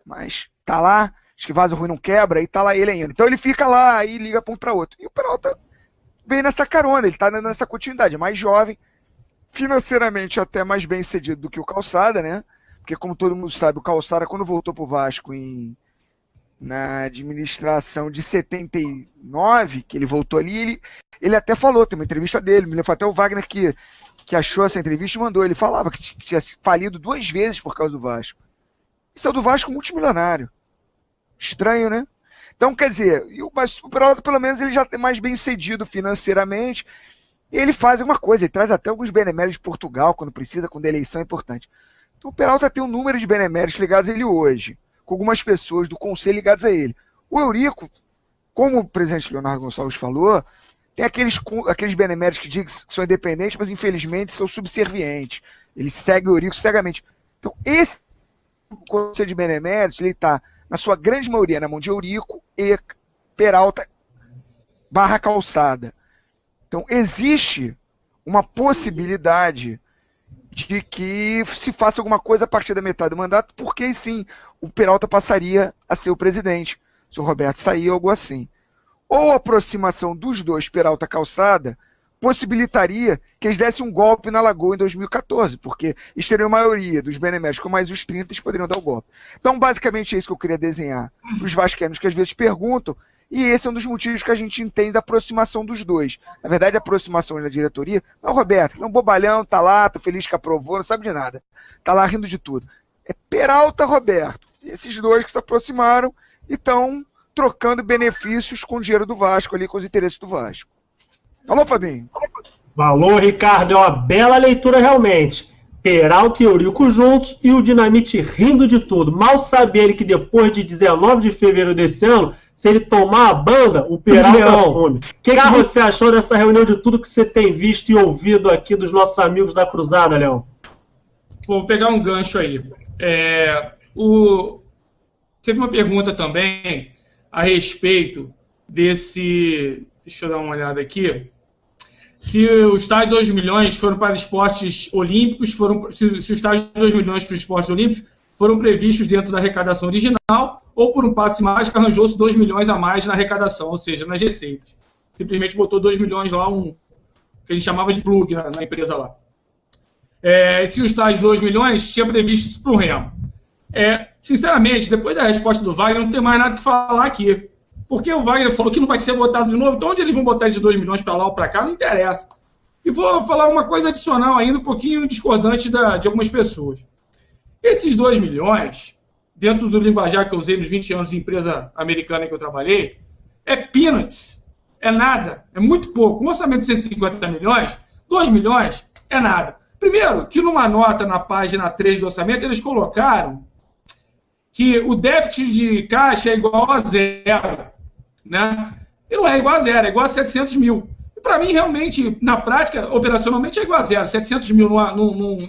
Speaker 5: mas tá lá, acho que vaso ruim não quebra, e tá lá ele ainda. Então ele fica lá e liga para um para outro. E o Peralta vem nessa carona, ele tá nessa continuidade, é mais jovem, financeiramente até mais bem sucedido do que o Calçada, né? Porque como todo mundo sabe, o Calçada quando voltou pro Vasco em na administração de 79, que ele voltou ali, ele até falou, tem uma entrevista dele, me lembro, foi até o Wagner que achou essa entrevista e mandou, ele falava que tinha falido 2 vezes por causa do Vasco. Isso é o do Vasco multimilionário. Estranho, né? Então, quer dizer, o Peralta, pelo menos, ele já é mais bem cedido financeiramente, e ele faz alguma coisa, ele traz até alguns beneméritos de Portugal, quando precisa, quando a eleição é importante. Então, o Peralta tem um número de beneméritos ligados a ele hoje, com algumas pessoas do conselho ligadas a ele. O Eurico, como o presidente Leonardo Gonçalves falou, tem aqueles beneméritos que dizem que são independentes, mas infelizmente são subservientes. Ele segue o Eurico cegamente. Então, esse conselho de beneméritos, ele está, na sua grande maioria, na mão de Eurico e Peralta / Calçada. Então, existe uma possibilidade de que se faça alguma coisa a partir da metade do mandato, porque sim, o Peralta passaria a ser o presidente, se o Roberto sair, algo assim. Ou a aproximação dos dois, Peralta Calçada, possibilitaria que eles dessem um golpe na Lagoa em 2014, porque eles teriam a maioria dos beneméritos, com mais os 30, eles poderiam dar o golpe. Então, basicamente, é isso que eu queria desenhar para os vascaínos que às vezes perguntam, e esse é um dos motivos que a gente entende da aproximação dos dois. Na verdade, a aproximação da diretoria, não, Roberto, que é um bobalhão, tá lá, tá feliz que aprovou, não sabe de nada. Tá lá rindo de tudo. É Peralta, Roberto. Esses dois que se aproximaram e estão trocando benefícios com o dinheiro do Vasco ali, com os interesses do Vasco. Falou, Fabinho?
Speaker 1: Falou, Ricardo. É uma bela leitura, realmente. Peralta e Eurico juntos e o Dinamite rindo de tudo. Mal sabe ele que depois de 19 de fevereiro desse ano, se ele tomar a banda, o Peralta assume. O que você achou dessa reunião, de tudo que você tem visto e ouvido aqui dos nossos amigos da Cruzada, Leão?
Speaker 6: Vou pegar um gancho aí. Teve uma pergunta também a respeito desse... Deixa eu dar uma olhada aqui. Se os tais 2 milhões foram para esportes olímpicos, se os tais 2 milhões para os esportes olímpicos foram previstos dentro da arrecadação original, ou por um passe mágico arranjou-se 2 milhões a mais na arrecadação, ou seja, nas receitas. Simplesmente botou 2 milhões lá, que a gente chamava de plug na empresa lá. Se os tais 2 milhões, tinha previsto isso para o Remo. Sinceramente, depois da resposta do Wagner, não tem mais nada que falar aqui. Porque o Wagner falou que não vai ser votado de novo, então onde eles vão botar esses 2 milhões para lá ou para cá, não interessa. E vou falar uma coisa adicional ainda, um pouquinho discordante de algumas pessoas. Esses 2 milhões, dentro do linguajar que eu usei nos 20 anos de empresa americana que eu trabalhei, é peanuts, é nada, é muito pouco. Um orçamento de 150 milhões, 2 milhões é nada. Primeiro, que numa nota na página 3 do orçamento, eles colocaram que o déficit de caixa é igual a 0. Né? E não é igual a 0, é igual a 700 mil. E para mim, realmente, na prática, operacionalmente, é igual a 0. 700 mil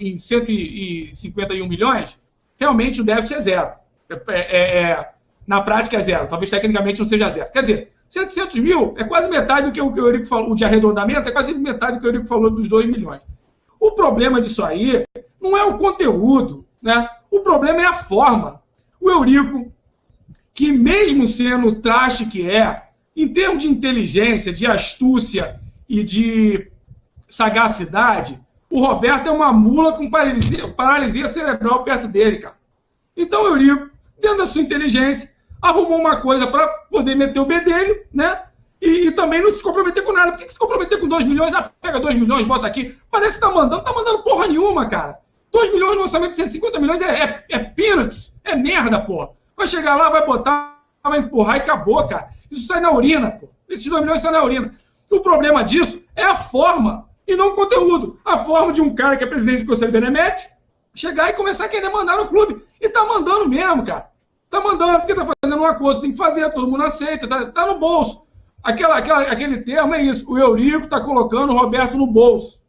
Speaker 6: em 151 milhões, realmente o déficit é 0. Na prática é 0. Talvez tecnicamente não seja 0. Quer dizer, 700 mil é quase metade do que o Eurico falou, o de arredondamento é quase metade do que o Eurico falou dos 2 milhões. O problema disso aí não é o conteúdo, né? O problema é a forma. O Eurico, que mesmo sendo o traste que em termos de inteligência, de astúcia e de sagacidade, o Roberto é uma mula com paralisia cerebral perto dele, cara. Então o Eurico, dentro da sua inteligência, arrumou uma coisa para poder meter o bedelho, né? E também não se comprometer com nada. Por que se comprometer com 2 milhões? Pega 2 milhões, bota aqui. Parece que tá mandando porra nenhuma, cara. 2 milhões no orçamento de 150 milhões é peanuts, é merda, porra. Vai chegar lá, vai botar, vai empurrar e acabou, cara. Isso sai na urina, pô. Esses 2 milhões saem na urina. O problema disso é a forma e não o conteúdo. A forma de um cara que é presidente do Conselho Benemérito chegar e começar a querer mandar no clube. E tá mandando mesmo, cara. Tá mandando porque tá fazendo um acordo, tem que fazer, todo mundo aceita, tá no bolso. Aquele termo é isso. O Eurico tá colocando o Roberto no bolso.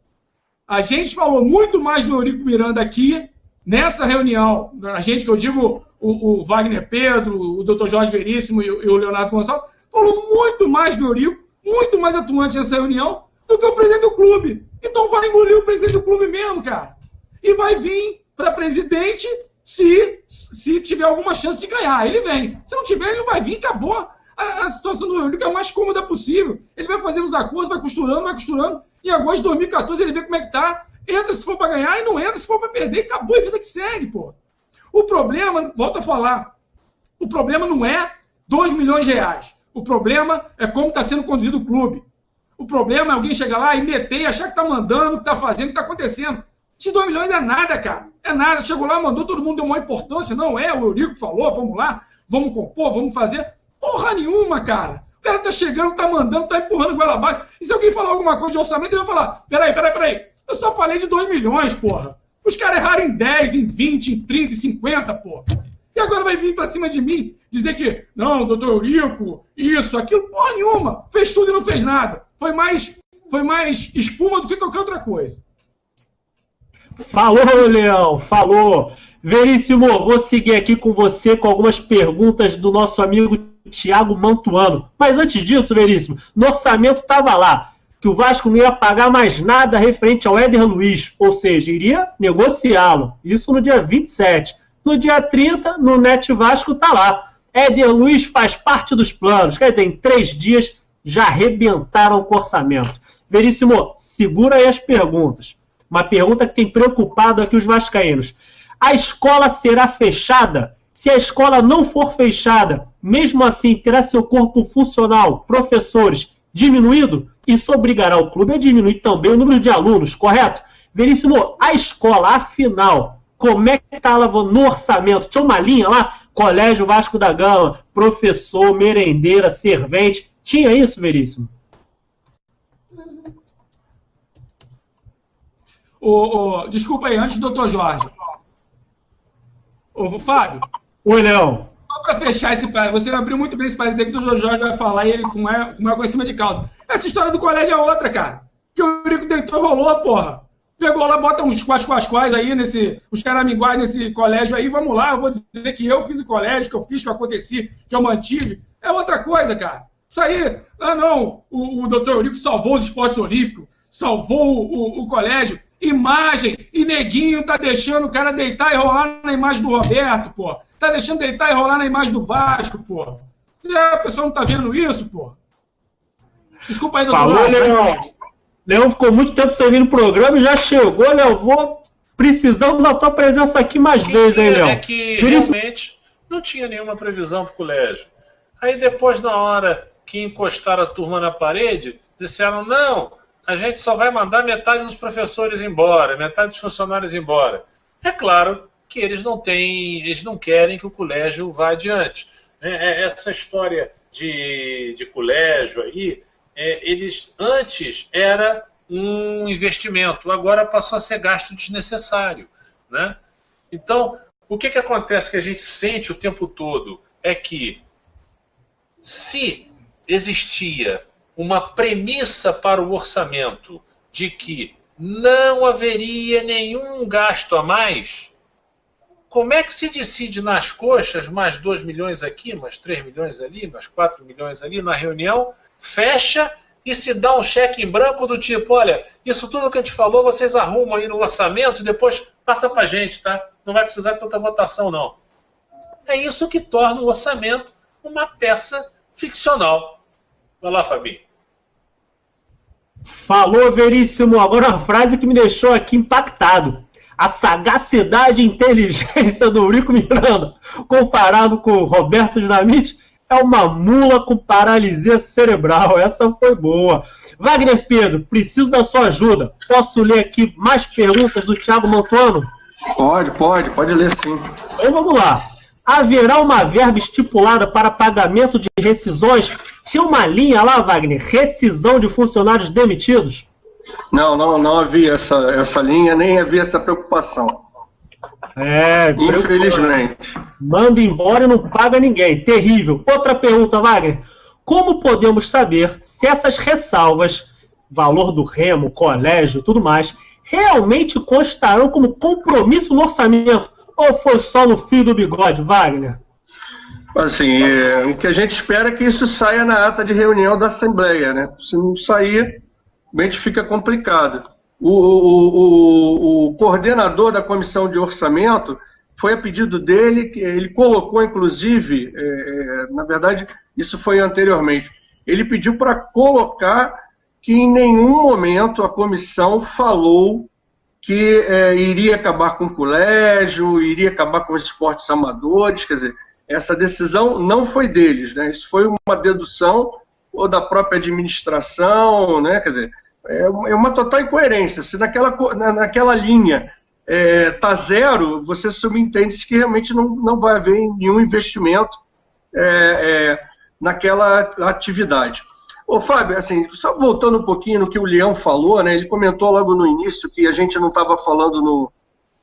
Speaker 6: A gente falou muito mais do Eurico Miranda aqui, nessa reunião. A gente, que eu digo, o Wagner Pedro, o Dr. Jorge Veríssimo e o Leonardo Gonçalves, falou muito mais do Eurico, muito mais atuante nessa reunião, do que o presidente do clube. Então vai engolir o presidente do clube mesmo, cara. E vai vir para presidente se tiver alguma chance de ganhar. Ele vem. Se não tiver, ele não vai vir, acabou. A situação do Eurico é a mais cômoda possível. Ele vai fazendo os acordos, vai costurando. Em agosto de 2014 ele vê como é que tá. Entra se for para ganhar e não entra se for para perder. Acabou, a vida que segue, pô. O problema, volto a falar, o problema não é 2 milhões de reais. O problema é como está sendo conduzido o clube. O problema é alguém chegar lá e meter e achar que está mandando, que está fazendo, que está acontecendo. Esses 2 milhões é nada, cara. É nada. Chegou lá, mandou, todo mundo deu uma importância. Não é, o Eurico falou, vamos lá, vamos compor, vamos fazer. Porra nenhuma, cara. O cara tá chegando, tá mandando, tá empurrando goela abaixo. E se alguém falar alguma coisa de orçamento, ele vai falar, peraí. Eu só falei de 2 milhões, porra. Os caras erraram em 10, em 20, em 30, em 50, porra. E agora vai vir pra cima de mim, dizer que, não, doutor Eurico, isso, aquilo, porra nenhuma. Fez tudo e não fez nada. Foi mais espuma do que qualquer outra coisa.
Speaker 1: Falou, Leão, falou. Veríssimo, vou seguir aqui com você com algumas perguntas do nosso amigo Thiago Mantuano. Mas antes disso, Veríssimo, no orçamento estava lá que o Vasco não ia pagar mais nada referente ao Éder Luiz, ou seja, iria negociá-lo. Isso no dia 27. No dia 30, no Net Vasco está lá. Éder Luiz faz parte dos planos. Quer dizer, em 3 dias já arrebentaram com o orçamento. Veríssimo, segura aí as perguntas. Uma pergunta que tem preocupado aqui os vascaínos. A escola será fechada? Se a escola não for fechada, mesmo assim terá seu corpo funcional, professores, diminuído? Isso obrigará o clube a diminuir também o número de alunos, correto? Veríssimo, a escola, afinal, como é que estava no orçamento? Tinha uma linha lá? Colégio Vasco da Gama, professor, merendeira, servente. Tinha isso, Veríssimo?
Speaker 6: Desculpa aí, antes do doutor Jorge. Ô, Fábio.
Speaker 1: Oi, Leão.
Speaker 6: Só para fechar esse parênteses, você abriu muito bem esse parênteses aqui, que o doutor Jorge vai falar e ele com maior conhecimento de causa. Essa história do colégio é outra, cara. Que o Eurico deitou e rolou, porra. Pegou lá, bota uns quais aí, os caraminguais nesse colégio aí, vamos lá, eu vou dizer que eu fiz o colégio, que eu fiz, que eu aconteci, que eu mantive. É outra coisa, cara. Isso aí, o doutor Eurico salvou os esportes olímpicos, salvou o colégio. Imagem, e neguinho tá deixando o cara deitar e rolar na imagem do Roberto, pô. Tá deixando deitar e rolar na imagem do Vasco, pô. A pessoa não tá vendo isso, pô. Desculpa aí, doutor.
Speaker 1: Falou, Leão. Leão ficou muito tempo sem vir no programa e já chegou, Leão. Vou precisando da tua presença aqui mais vezes, hein, Leão?
Speaker 4: É que realmente não tinha nenhuma previsão pro colégio. Aí depois, na hora que encostaram a turma na parede, disseram, não, a gente só vai mandar metade dos professores embora, metade dos funcionários embora. É claro que eles não querem que o colégio vá adiante. Essa história de colégio aí, eles antes era um investimento, agora passou a ser gasto desnecessário, né? Então, o que acontece que a gente sente o tempo todo é que se existia uma premissa para o orçamento de que não haveria nenhum gasto a mais, como é que se decide nas coxas mais 2 milhões aqui, mais 3 milhões ali, mais 4 milhões ali, na reunião, fecha e se dá um cheque em branco do tipo, olha, isso tudo que a gente falou, vocês arrumam aí no orçamento e depois passa pra gente, tá? Não vai precisar de tanta votação, não. É isso que torna o orçamento uma peça ficcional. Vai lá, Fabinho.
Speaker 1: Falou, Veríssimo. Agora uma frase que me deixou aqui impactado. A sagacidade e inteligência do Eurico Miranda, comparado com o Roberto Dinamite, é uma mula com paralisia cerebral. Essa foi boa. Wagner Pedro, preciso da sua ajuda. Posso ler aqui mais perguntas do Thiago Mantuano?
Speaker 3: Pode ler sim.
Speaker 1: Então vamos lá. Haverá uma verba estipulada para pagamento de rescisões? Tinha uma linha lá, Wagner, rescisão de funcionários demitidos?
Speaker 3: Não havia essa linha, nem havia essa preocupação. Infelizmente.
Speaker 1: Manda embora e não paga ninguém. Terrível. Outra pergunta, Wagner. Como podemos saber se essas ressalvas, valor do remo, colégio, tudo mais, realmente constarão como compromisso no orçamento? Ou foi só no fio do bigode, Wagner?
Speaker 3: Assim, o que a gente espera é que isso saia na ata de reunião da Assembleia, né? Se não sair, realmente fica complicado. O coordenador da comissão de orçamento, foi a pedido dele, ele colocou, inclusive, na verdade, isso foi anteriormente, ele pediu para colocar que em nenhum momento a comissão falou que iria acabar com o colégio, iria acabar com os esportes amadores, quer dizer, essa decisão não foi deles, né? Isso foi uma dedução ou da própria administração, né? Quer dizer, é uma total incoerência. Se naquela linha tá zero, você subentende que realmente não vai haver nenhum investimento naquela atividade. Ô, Fábio, assim, só voltando um pouquinho no que o Leão falou, né? Ele comentou logo no início que a gente não estava falando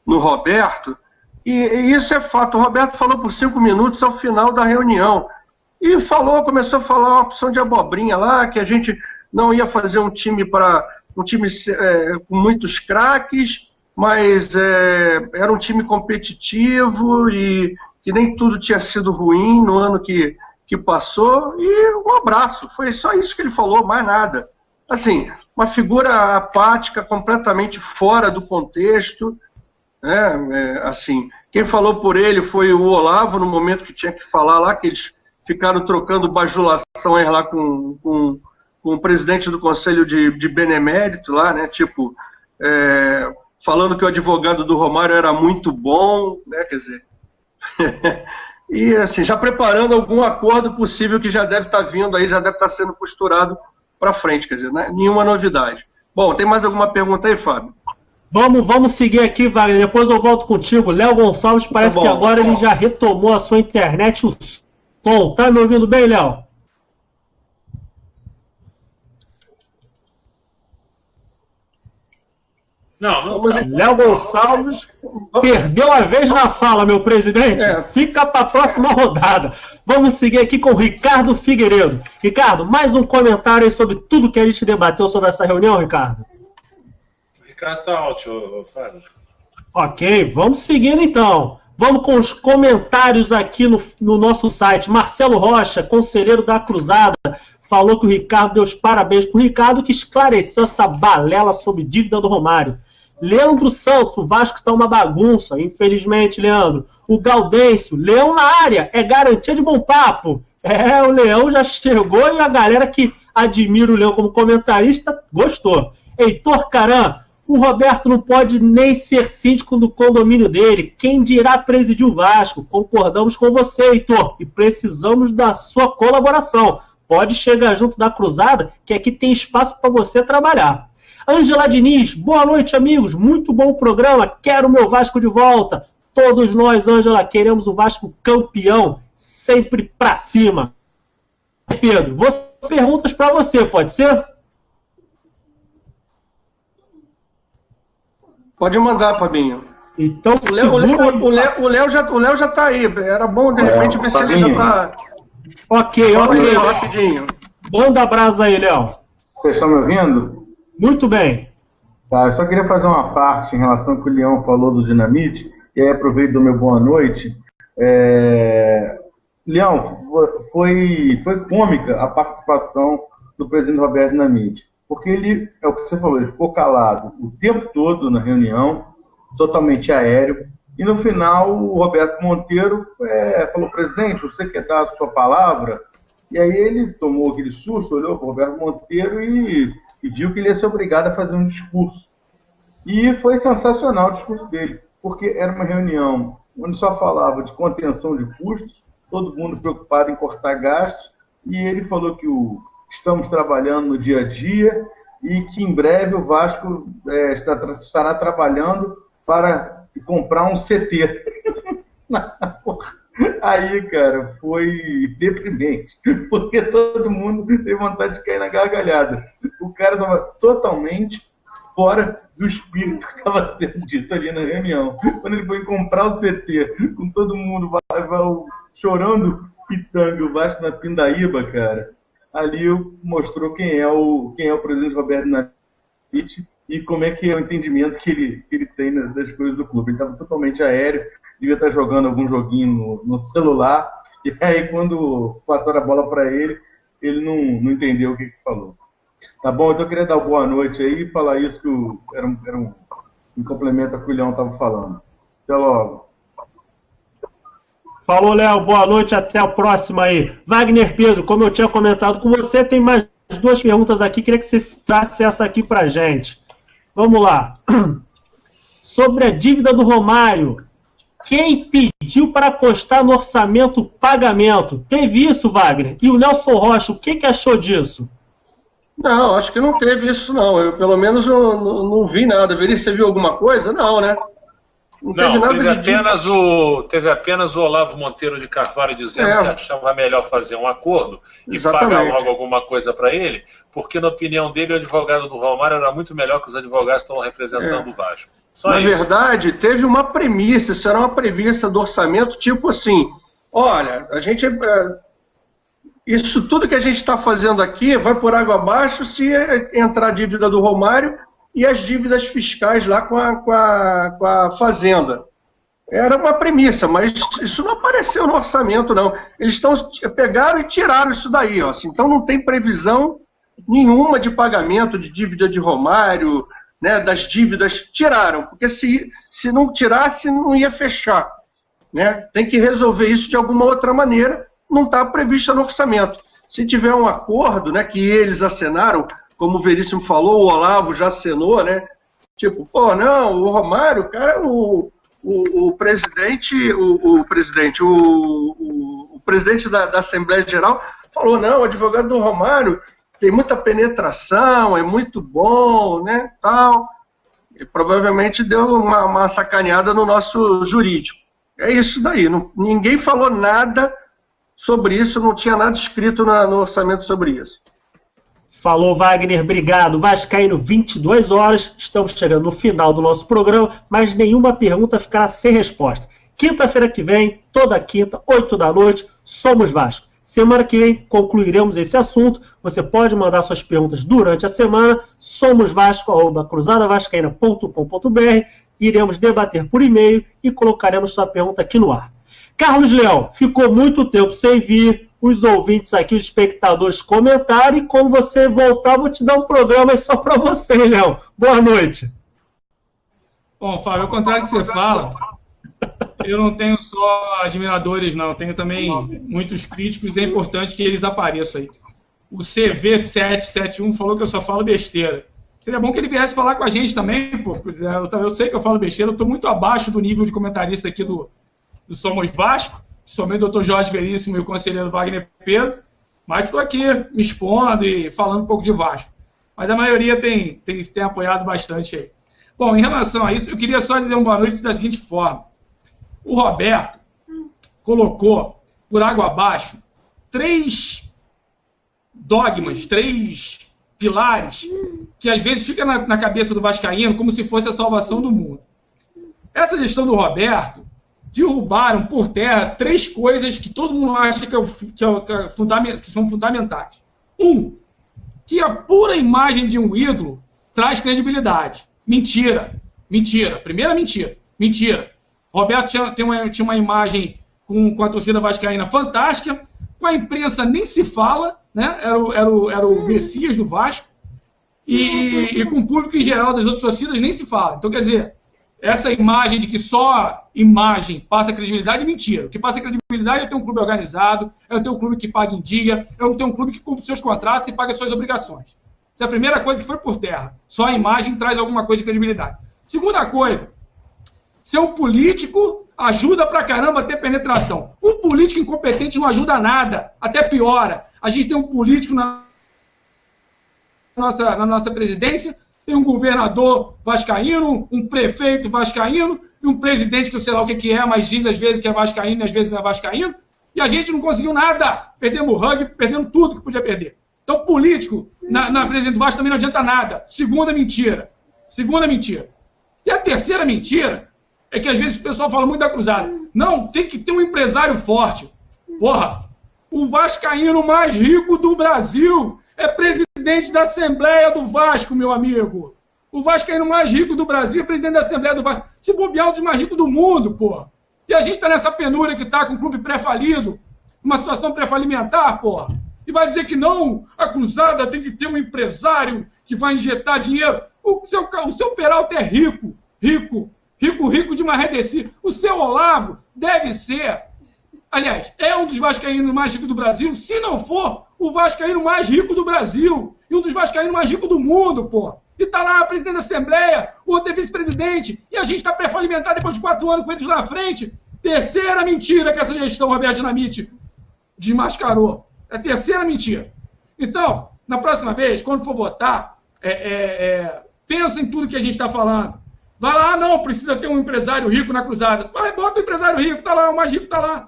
Speaker 3: no Roberto, e isso é fato. O Roberto falou por 5 minutos ao final da reunião. E começou a falar uma opção de abobrinha lá, que a gente não ia fazer um time com muitos craques, mas era um time competitivo e que nem tudo tinha sido ruim no ano que passou, e um abraço. Foi só isso que ele falou, mais nada. Assim, uma figura apática, completamente fora do contexto, né? Assim, quem falou por ele foi o Olavo, no momento que tinha que falar lá, que eles ficaram trocando bajulações lá com o presidente do Conselho de Benemérito lá, né? Tipo, falando que o advogado do Romário era muito bom, né? Quer dizer... E assim, já preparando algum acordo possível que já deve estar vindo aí, já deve estar sendo costurado para frente, quer dizer, né? Nenhuma novidade. Bom, tem mais alguma pergunta aí, Fábio?
Speaker 1: Vamos seguir aqui, Wagner, depois eu volto contigo. Léo Gonçalves, parece que agora ele já retomou a sua internet, o som. Tá me ouvindo bem, Léo?
Speaker 4: Não.
Speaker 1: Léo Gonçalves perdeu a vez na fala, meu presidente. Fica para a próxima rodada. Vamos seguir aqui com o Ricardo Figueiredo. Ricardo, mais um comentário aí sobre tudo que a gente debateu sobre essa reunião, Ricardo?
Speaker 4: O Ricardo tá ótimo, Fábio.
Speaker 1: Ok, vamos seguindo então. Vamos com os comentários aqui no nosso site. Marcelo Rocha, conselheiro da Cruzada, falou que o Ricardo deu os parabéns para o Ricardo, que esclareceu essa balela sobre dívida do Romário. Leandro Santos, o Vasco está uma bagunça, infelizmente, Leandro. O Gaudêncio, Leão na área, é garantia de bom papo. O Leão já chegou e a galera que admira o Leão como comentarista gostou. Heitor Caran, o Roberto não pode nem ser síndico do condomínio dele. Quem dirá presidir o Vasco? Concordamos com você, Heitor, e precisamos da sua colaboração. Pode chegar junto da Cruzada, que aqui tem espaço para você trabalhar. Ângela Diniz, boa noite, amigos. Muito bom programa. Quero o meu Vasco de volta. Todos nós, Ângela, queremos o Vasco campeão, sempre para cima. Pedro, perguntas para você, pode ser?
Speaker 3: Pode mandar, Fabinho.
Speaker 1: Então,
Speaker 3: o Léo já está aí. Era bom, de repente, ver se ele já está...
Speaker 1: Ok.
Speaker 3: Rapidinho.
Speaker 1: Manda a brasa aí, Léo.
Speaker 2: Vocês estão me ouvindo?
Speaker 1: Muito bem.
Speaker 2: Tá, eu só queria fazer uma parte em relação ao que o Leão falou do Dinamite, e aí aproveito do meu boa noite. Leão, foi cômica a participação do presidente Roberto Dinamite, porque ele, é o que você falou, ele ficou calado o tempo todo na reunião, totalmente aéreo, e no final o Roberto Monteiro falou, presidente, você quer dar a sua palavra? E aí ele tomou aquele susto, olhou para o Roberto Monteiro e viu que ele ia ser obrigado a fazer um discurso. E foi sensacional o discurso dele, porque era uma reunião onde só falava de contenção de custos, todo mundo preocupado em cortar gastos, e ele falou que estamos trabalhando no dia a dia e que em breve o Vasco estará trabalhando para comprar um CT. Aí, cara, foi deprimente, porque todo mundo teve vontade de cair na gargalhada. O cara estava totalmente fora do espírito que estava sendo dito ali na reunião. Quando ele foi comprar o CT, com todo mundo chorando pitanga, o Vasco na pindaíba, cara, ali mostrou quem é o presidente Roberto Dinamite e como é que é o entendimento que ele tem das coisas do clube. Ele estava totalmente aéreo, devia estar jogando algum joguinho no celular, e aí quando passaram a bola para ele não entendeu o que falou. Tá bom, então eu queria dar boa noite aí e falar isso que era um complemento ao que o Leão estava falando. Até logo.
Speaker 1: Falou, Léo, boa noite, até a próxima aí. Wagner Pedro, como eu tinha comentado com você, tem mais 2 perguntas aqui, queria que você citasse essa aqui pra gente. Vamos lá. Sobre a dívida do Romário, Quem pediu para constar no orçamento pagamento? Teve isso, Wagner? E o Nelson Rocha, o que achou disso?
Speaker 3: Não, acho que não teve isso, não. Eu, pelo menos, não vi nada. Você viu alguma coisa? Não, né?
Speaker 4: Não, teve apenas o Olavo Monteiro de Carvalho dizendo que achava melhor fazer um acordo e pagar logo alguma coisa para ele, porque, na opinião dele, o advogado do Romário era muito melhor que os advogados que estão representando o Vasco.
Speaker 3: Na verdade, teve uma premissa, isso era uma premissa do orçamento, tipo assim, olha, a gente... Isso tudo que a gente está fazendo aqui vai por água abaixo se entrar a dívida do Romário e as dívidas fiscais lá com a Fazenda. Era uma premissa, mas isso não apareceu no orçamento, não. Eles pegaram e tiraram isso daí. Ó. Assim, então não tem previsão nenhuma de pagamento de dívida de Romário, né, das dívidas. Tiraram, porque se não tirasse, não ia fechar. Né? Tem que resolver isso de alguma outra maneira. Não está prevista no orçamento. Se tiver um acordo, né, que eles assinaram, como o Veríssimo falou, o Olavo já assinou, né? Tipo, não, o Romário, cara, o presidente da Assembleia Geral falou, não, o advogado do Romário tem muita penetração, é muito bom, né, tal. E provavelmente deu uma sacaneada no nosso jurídico. É isso daí, ninguém falou nada sobre isso, não tinha nada escrito no orçamento sobre isso.
Speaker 1: Falou, Wagner, obrigado. Vascaíno, 22 horas, estamos chegando no final do nosso programa, mas nenhuma pergunta ficará sem resposta. Quinta-feira que vem, toda quinta, 8 da noite, Somos Vasco. Semana que vem concluiremos esse assunto. Você pode mandar suas perguntas durante a semana, somosvasco@cruzadavascaína.com.br. Iremos debater por e-mail e colocaremos sua pergunta aqui no ar. Carlos Leão, ficou muito tempo sem vir, os ouvintes aqui, os espectadores comentaram, e quando você voltar, vou te dar um programa só para você, Leão. Boa noite.
Speaker 6: Bom, Fábio, ao contrário do que você fala, eu não tenho só admiradores, não. Eu tenho também muitos críticos, e é importante que eles apareçam aí. O CV771 falou que eu só falo besteira. Seria bom que ele viesse falar com a gente também, pô. Eu sei que eu falo besteira, eu estou muito abaixo do nível de comentarista aqui do Somos Vasco, somente o Dr. Jorge Veríssimo e o conselheiro Wagner Pedro, mas estou aqui me expondo e falando um pouco de Vasco. Mas a maioria tem apoiado bastante aí. Bom, em relação a isso, eu queria só dizer uma boa noite da seguinte forma. O Roberto colocou por água abaixo 3 dogmas, 3 pilares, que às vezes fica na cabeça do vascaíno como se fosse a salvação do mundo. Essa gestão do Roberto derrubaram por terra 3 coisas que todo mundo acha que são fundamentais. Que a pura imagem de um ídolo traz credibilidade. Mentira. Primeira mentira. Roberto tinha uma imagem com a torcida vascaína fantástica, com a imprensa nem se fala, né? Era o Messias do Vasco, e com o público em geral das outras torcidas nem se fala. Então, quer dizer, essa imagem de que só imagem passa credibilidade é mentira. O que passa credibilidade é ter um clube organizado, é ter um clube que paga em dia, é ter um clube que cumpre seus contratos e paga suas obrigações. Essa é a primeira coisa que foi por terra. Só a imagem traz alguma coisa de credibilidade. Segunda coisa, ser um político ajuda pra caramba a ter penetração. Um político incompetente não ajuda nada, até piora. A gente tem um político na nossa presidência, tem um governador vascaíno, um prefeito vascaíno e um presidente que eu sei lá o que é, mas diz às vezes que é vascaíno e às vezes não é vascaíno. E a gente não conseguiu nada. Perdemos o rugby, perdemos tudo que podia perder. Então, político na presidente do Vasco também não adianta nada. Segunda mentira. E a terceira mentira é que às vezes o pessoal fala muito da cruzada. Não, tem que ter um empresário forte. Porra, o vascaíno mais rico do Brasil é presidente da Assembleia do Vasco, meu amigo. O vascaíno mais rico do Brasil é presidente da Assembleia do Vasco. Se bobear, um dos mais ricos do mundo, porra. E a gente tá nessa penúria que tá com o clube pré-falido, uma situação pré-falimentar, porra. E vai dizer que não, a cruzada tem que ter um empresário que vai injetar dinheiro. O seu Peralta é rico de marredeci. O seu Olavo deve ser, aliás, é um dos vascaínos mais ricos do Brasil, se não for o vascaíno mais rico do Brasil e um dos vascaínos mais ricos do mundo, pô. e tá lá presidente da Assembleia, o outro é vice-presidente, e a gente está pré-falimentado depois de 4 anos com eles lá na frente. Terceira mentira que essa gestão Roberto Dinamite desmascarou. É a terceira mentira. Então, na próxima vez, quando for votar, pensa em tudo que a gente está falando. Vai lá, não, precisa ter um empresário rico na cruzada. Vai, bota o empresário rico, tá lá, o mais rico tá lá.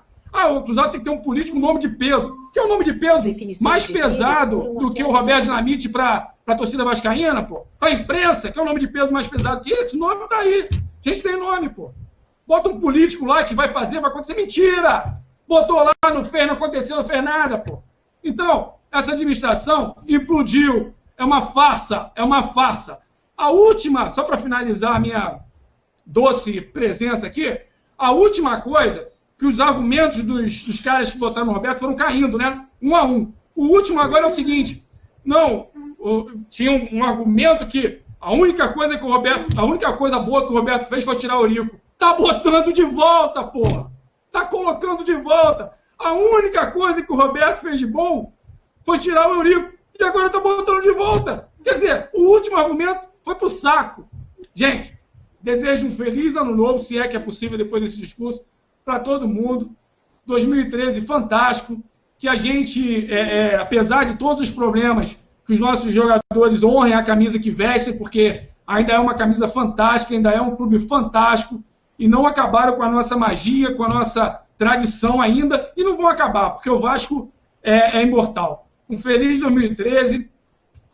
Speaker 6: O cruzado tem que ter um político, um nome de peso. Que é um nome de peso mais pesado do que o Roberto Dinamite para a torcida vascaína, pô. Para a imprensa, que é um nome de peso mais pesado que esse. Nome tá aí. A gente tem nome, pô. Bota um político lá que vai acontecer. Mentira! Botou lá, não fez, não aconteceu, não fez nada, pô. Então, essa administração implodiu. É uma farsa, é uma farsa. A última, só para finalizar a minha doce presença aqui, a última coisa, que os argumentos dos caras que votaram no Roberto foram caindo, né? 1 a 1. O último agora é o seguinte, tinha um argumento que a única coisa boa que o Roberto fez foi tirar o Eurico. Tá botando de volta, porra! Tá colocando de volta. A única coisa que o Roberto fez de bom foi tirar o Eurico. E agora tá botando de volta. Quer dizer, o último argumento foi pro saco. Gente, desejo um feliz ano novo, se é que é possível depois desse discurso, para todo mundo. 2013 fantástico. Que a gente, apesar de todos os problemas, que os nossos jogadores honrem a camisa que vestem, porque ainda é uma camisa fantástica, ainda é um clube fantástico, e não acabaram com a nossa magia, com a nossa tradição ainda, e não vão acabar, porque o Vasco é imortal. Um feliz 2013,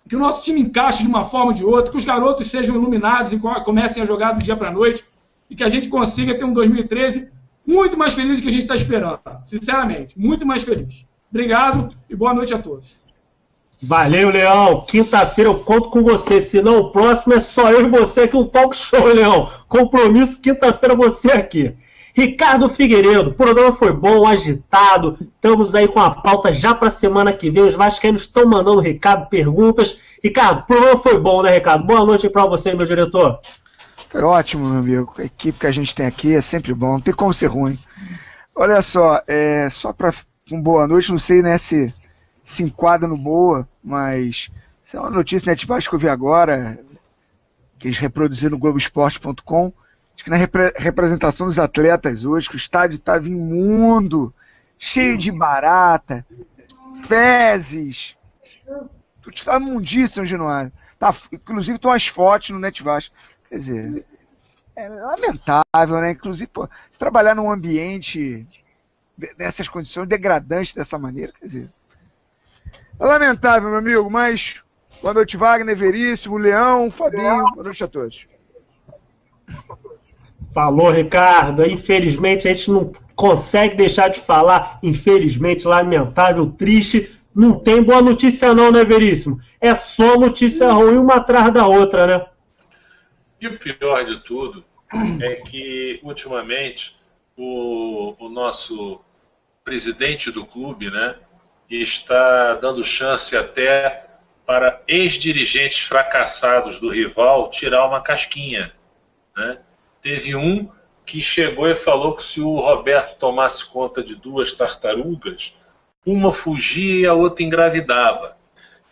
Speaker 6: que o nosso time encaixe de uma forma ou de outra, que os garotos sejam iluminados e comecem a jogar do dia para a noite, e que a gente consiga ter um 2013 muito mais feliz do que a gente está esperando. Sinceramente, muito mais feliz. Obrigado e boa noite a todos.
Speaker 1: Valeu, Leão. Quinta-feira eu conto com você. Se não, o próximo é só eu e você aqui, um talk show, Leão. Compromisso, quinta-feira você aqui. Ricardo Figueiredo, o programa foi bom, agitado. Estamos aí com a pauta já para a semana que vem. Os vascaínos estão mandando Ricardo perguntas. Ricardo, o programa foi bom, né, Ricardo? Boa noite para você, meu diretor.
Speaker 5: Foi ótimo, meu amigo. A equipe que a gente tem aqui é sempre bom, não tem como ser ruim. Olha só, só para um boa noite, não sei, né, se enquadra no boa, mas isso é uma notícia Net Vasco que eu vi agora, que eles reproduziram no Globoesporte.com, acho que na representação dos atletas hoje, que o estádio estava imundo, cheio de barata, fezes, tudo estava imundíssimo, Januário. Tá, inclusive estão as fotos no Net Vasco. Quer dizer, é lamentável, né? Inclusive, pô, se trabalhar num ambiente nessas condições degradantes dessa maneira, quer dizer, é lamentável, meu amigo, mas boa noite, Wagner, Veríssimo, Leão, Fabinho, boa noite a todos.
Speaker 1: Falou, Ricardo. Infelizmente, a gente não consegue deixar de falar, infelizmente, lamentável, triste. Não tem boa notícia não, né, Veríssimo? É só notícia ruim uma atrás da outra, né?
Speaker 4: E o pior de tudo é que, ultimamente, o nosso presidente do clube, né, está dando chance até para ex-dirigentes fracassados do rival tirar uma casquinha, né? Teve um que chegou e falou que se o Roberto tomasse conta de 2 tartarugas, uma fugia e a outra engravidava.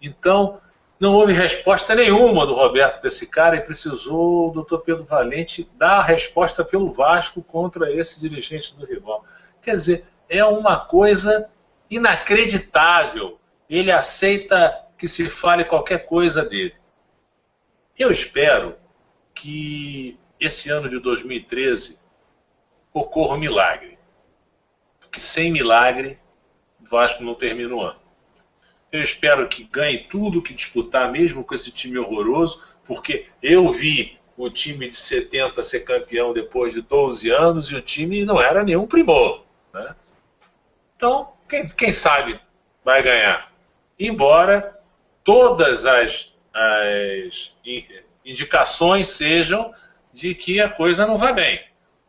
Speaker 4: Então, não houve resposta nenhuma do Roberto para esse cara e precisou o doutor Pedro Valente dar a resposta pelo Vasco contra esse dirigente do rival. Quer dizer, é uma coisa inacreditável. Ele aceita que se fale qualquer coisa dele. Eu espero que esse ano de 2013 ocorra um milagre. Porque sem milagre, o Vasco não termina o ano. Eu espero que ganhe tudo que disputar, mesmo com esse time horroroso, porque eu vi o time de 70 ser campeão depois de 12 anos e o time não era nenhum primor, né? Então, quem sabe vai ganhar. Embora todas as indicações sejam de que a coisa não vai bem.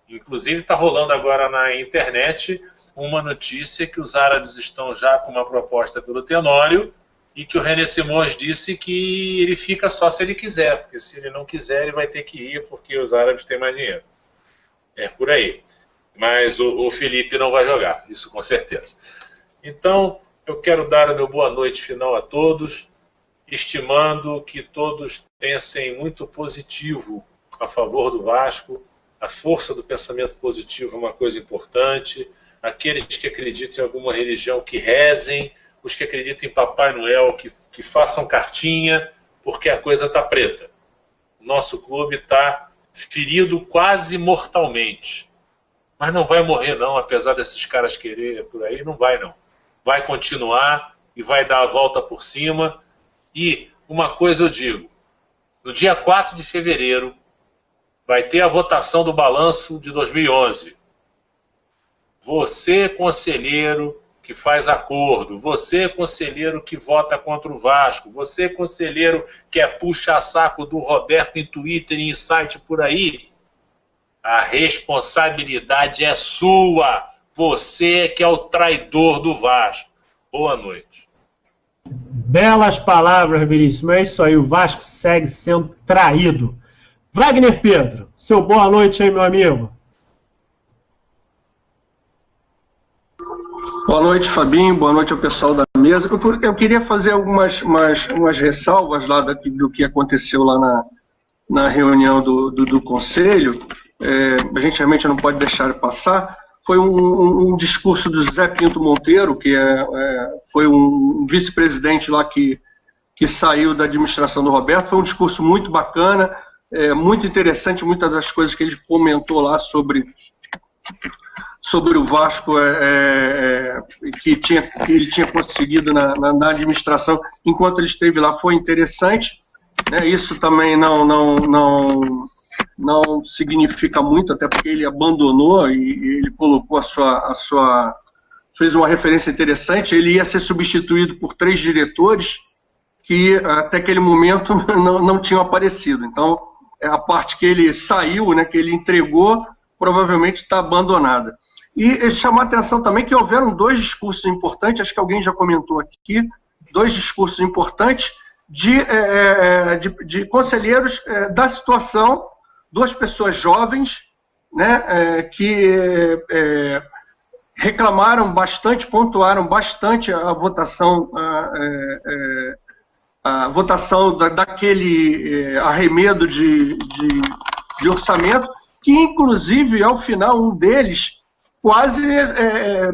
Speaker 4: Inclusive está rolando agora na internet uma notícia que os árabes estão já com uma proposta pelo Tenório e que o René Simões disse que ele fica só se ele quiser, porque se ele não quiser ele vai ter que ir porque os árabes têm mais dinheiro. É por aí. Mas o Felipe não vai jogar, isso com certeza. Então, eu quero dar o meu boa noite final a todos estimando que todos pensem muito positivo a favor do Vasco. A força do pensamento positivo é uma coisa importante. Aqueles que acreditam em alguma religião, que rezem. Os que acreditam em Papai Noel, que façam cartinha, porque a coisa está preta. O nosso clube está ferido quase mortalmente. Mas não vai morrer não, apesar desses caras querer por aí, não vai não. Vai continuar e vai dar a volta por cima. E uma coisa eu digo, no dia 4 de fevereiro vai ter a votação do balanço de 2011. Você, conselheiro que faz acordo, você, conselheiro que vota contra o Vasco, você, conselheiro que é puxa-saco do Roberto em Twitter e em site por aí, a responsabilidade é sua. Você que é o traidor do Vasco. Boa noite.
Speaker 1: Belas palavras, Vinícius. Mas é isso aí, o Vasco segue sendo traído. Wagner Pedro, seu boa noite aí, meu amigo.
Speaker 3: Boa noite, Fabinho. Boa noite ao pessoal da mesa. Eu queria fazer umas ressalvas lá do que aconteceu lá na reunião do Conselho. A gente realmente não pode deixar passar. Foi um discurso do José Pinto Monteiro, que foi um vice-presidente lá que saiu da administração do Roberto. Foi um discurso muito bacana, muito interessante, muitas das coisas que ele comentou lá sobre o Vasco que ele tinha conseguido na administração enquanto ele esteve lá foi interessante, né? Isso também não significa muito, até porque ele abandonou e ele colocou fez uma referência interessante. Ele ia ser substituído por 3 diretores que até aquele momento não tinham aparecido. Então, a parte que ele saiu, né, que ele entregou, provavelmente está abandonada. E chamar a atenção também que houveram 2 discursos importantes, acho que alguém já comentou aqui, 2 discursos importantes de conselheiros da situação, 2 pessoas jovens, né, que reclamaram bastante, pontuaram bastante a votação, daquele arremedo de orçamento, que inclusive ao final um deles quase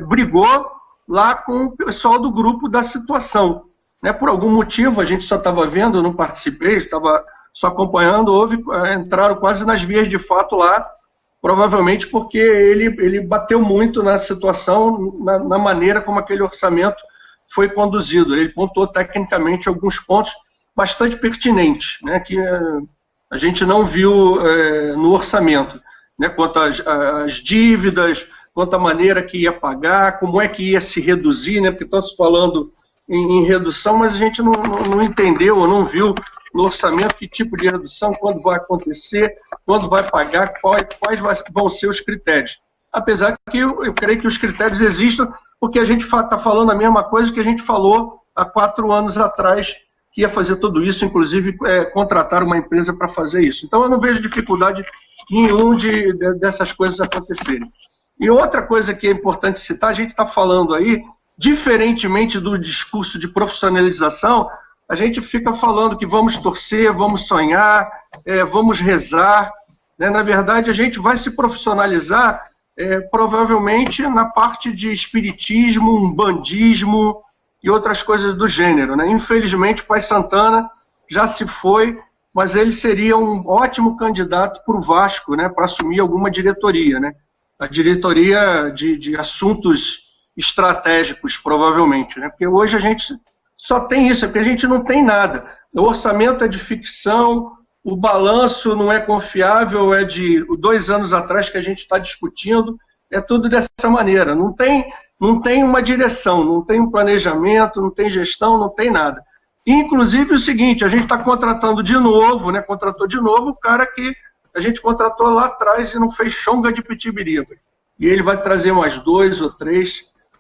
Speaker 3: brigou lá com o pessoal do grupo da situação, né? Por algum motivo, a gente só estava vendo, não participei, estava só acompanhando, entraram quase nas vias de fato lá, provavelmente porque ele bateu muito na situação, na maneira como aquele orçamento foi conduzido. Ele pontuou tecnicamente alguns pontos bastante pertinentes, né, que a gente não viu no orçamento, né, quanto às dívidas, quanto à maneira que ia pagar, como é que ia se reduzir, né, porque estão se falando em redução, mas a gente não entendeu ou não viu no orçamento que tipo de redução, quando vai acontecer, quando vai pagar, quais vão ser os critérios. Apesar que eu creio que os critérios existam, porque a gente está falando a mesma coisa que a gente falou há 4 anos atrás, que ia fazer tudo isso, inclusive contratar uma empresa para fazer isso. Então eu não vejo dificuldade nenhuma dessas coisas acontecerem. E outra coisa que é importante citar, a gente está falando aí, diferentemente do discurso de profissionalização, a gente fica falando que vamos torcer, vamos sonhar, vamos rezar, né? Na verdade, a gente vai se profissionalizar provavelmente na parte de espiritismo, umbandismo e outras coisas do gênero, né? Infelizmente, o Pai Santana já se foi, mas ele seria um ótimo candidato para o Vasco, né? Para assumir alguma diretoria, né? A diretoria de assuntos estratégicos, provavelmente, né? Porque hoje a gente só tem isso, porque a gente não tem nada. O orçamento é de ficção, o balanço não é confiável, é de 2 anos atrás que a gente está discutindo, é tudo dessa maneira. Não tem uma direção, não tem um planejamento, não tem gestão, não tem nada. Inclusive o seguinte, a gente está contratando de novo, né? Contratou de novo o cara que a gente contratou lá atrás e não fez chonga de pitibiriba. E ele vai trazer mais 2 ou 3,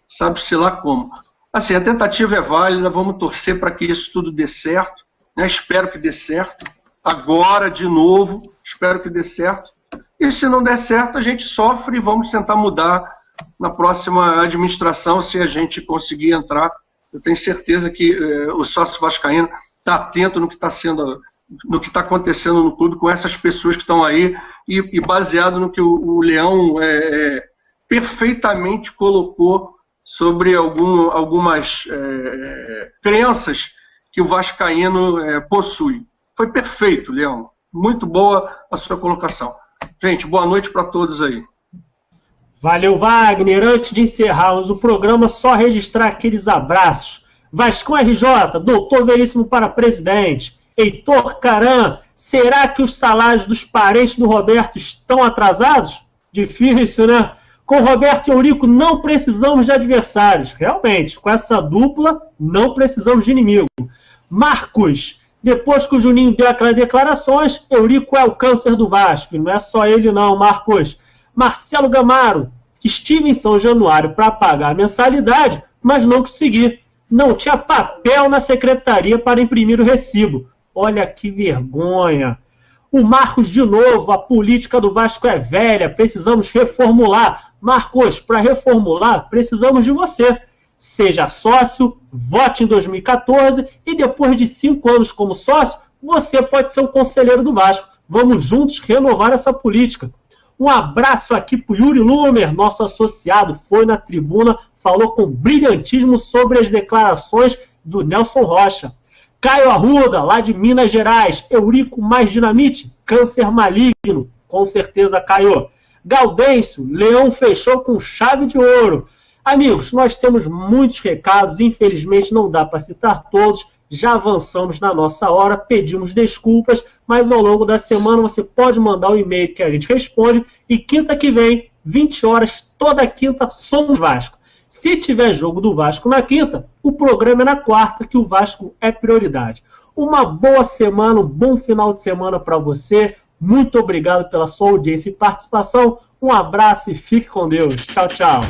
Speaker 3: sabe-se lá como. Assim, a tentativa é válida, vamos torcer para que isso tudo dê certo, né? Espero que dê certo. Agora, de novo, espero que dê certo. E se não der certo, a gente sofre e vamos tentar mudar na próxima administração, se a gente conseguir entrar. Eu tenho certeza que o sócio vascaíno estar atento no que está acontecendo no clube com essas pessoas que estão aí e baseado no que o Leão perfeitamente colocou sobre algumas crenças que o vascaíno possui. Foi perfeito, Leão. Muito boa a sua colocação. Gente, boa noite para todos aí.
Speaker 1: Valeu, Wagner. Antes de encerrarmos o programa, só registrar aqueles abraços. Vascão RJ, doutor Veríssimo para presidente. Heitor Caran, será que os salários dos parentes do Roberto estão atrasados? Difícil, né? Com Roberto e Eurico não precisamos de adversários. Realmente, com essa dupla não precisamos de inimigo. Marcos, depois que o Juninho deu aquelas declarações, Eurico é o câncer do Vasco. Não é só ele não, Marcos. Marcelo Gamaro, estive em São Januário para pagar a mensalidade, mas não consegui. Não tinha papel na secretaria para imprimir o recibo. Olha que vergonha. O Marcos, de novo, a política do Vasco é velha, precisamos reformular. Marcos, para reformular, precisamos de você. Seja sócio, vote em 2014 e depois de 5 anos como sócio, você pode ser um conselheiro do Vasco. Vamos juntos renovar essa política. Um abraço aqui para o Yuri Lumer, nosso associado, foi na tribuna, falou com brilhantismo sobre as declarações do Nelson Rocha. Caio Arruda, lá de Minas Gerais, Eurico mais dinamite, câncer maligno, com certeza Caio. Gaudêncio, Leão fechou com chave de ouro. Amigos, nós temos muitos recados, infelizmente não dá para citar todos, já avançamos na nossa hora, pedimos desculpas, mas ao longo da semana você pode mandar um e-mail que a gente responde, e quinta que vem, 20 horas, toda quinta, Somos Vasco. Se tiver jogo do Vasco na quinta, o programa é na quarta, que o Vasco é prioridade. Uma boa semana, um bom final de semana para você. Muito obrigado pela sua audiência e participação. Um abraço e fique com Deus. Tchau, tchau.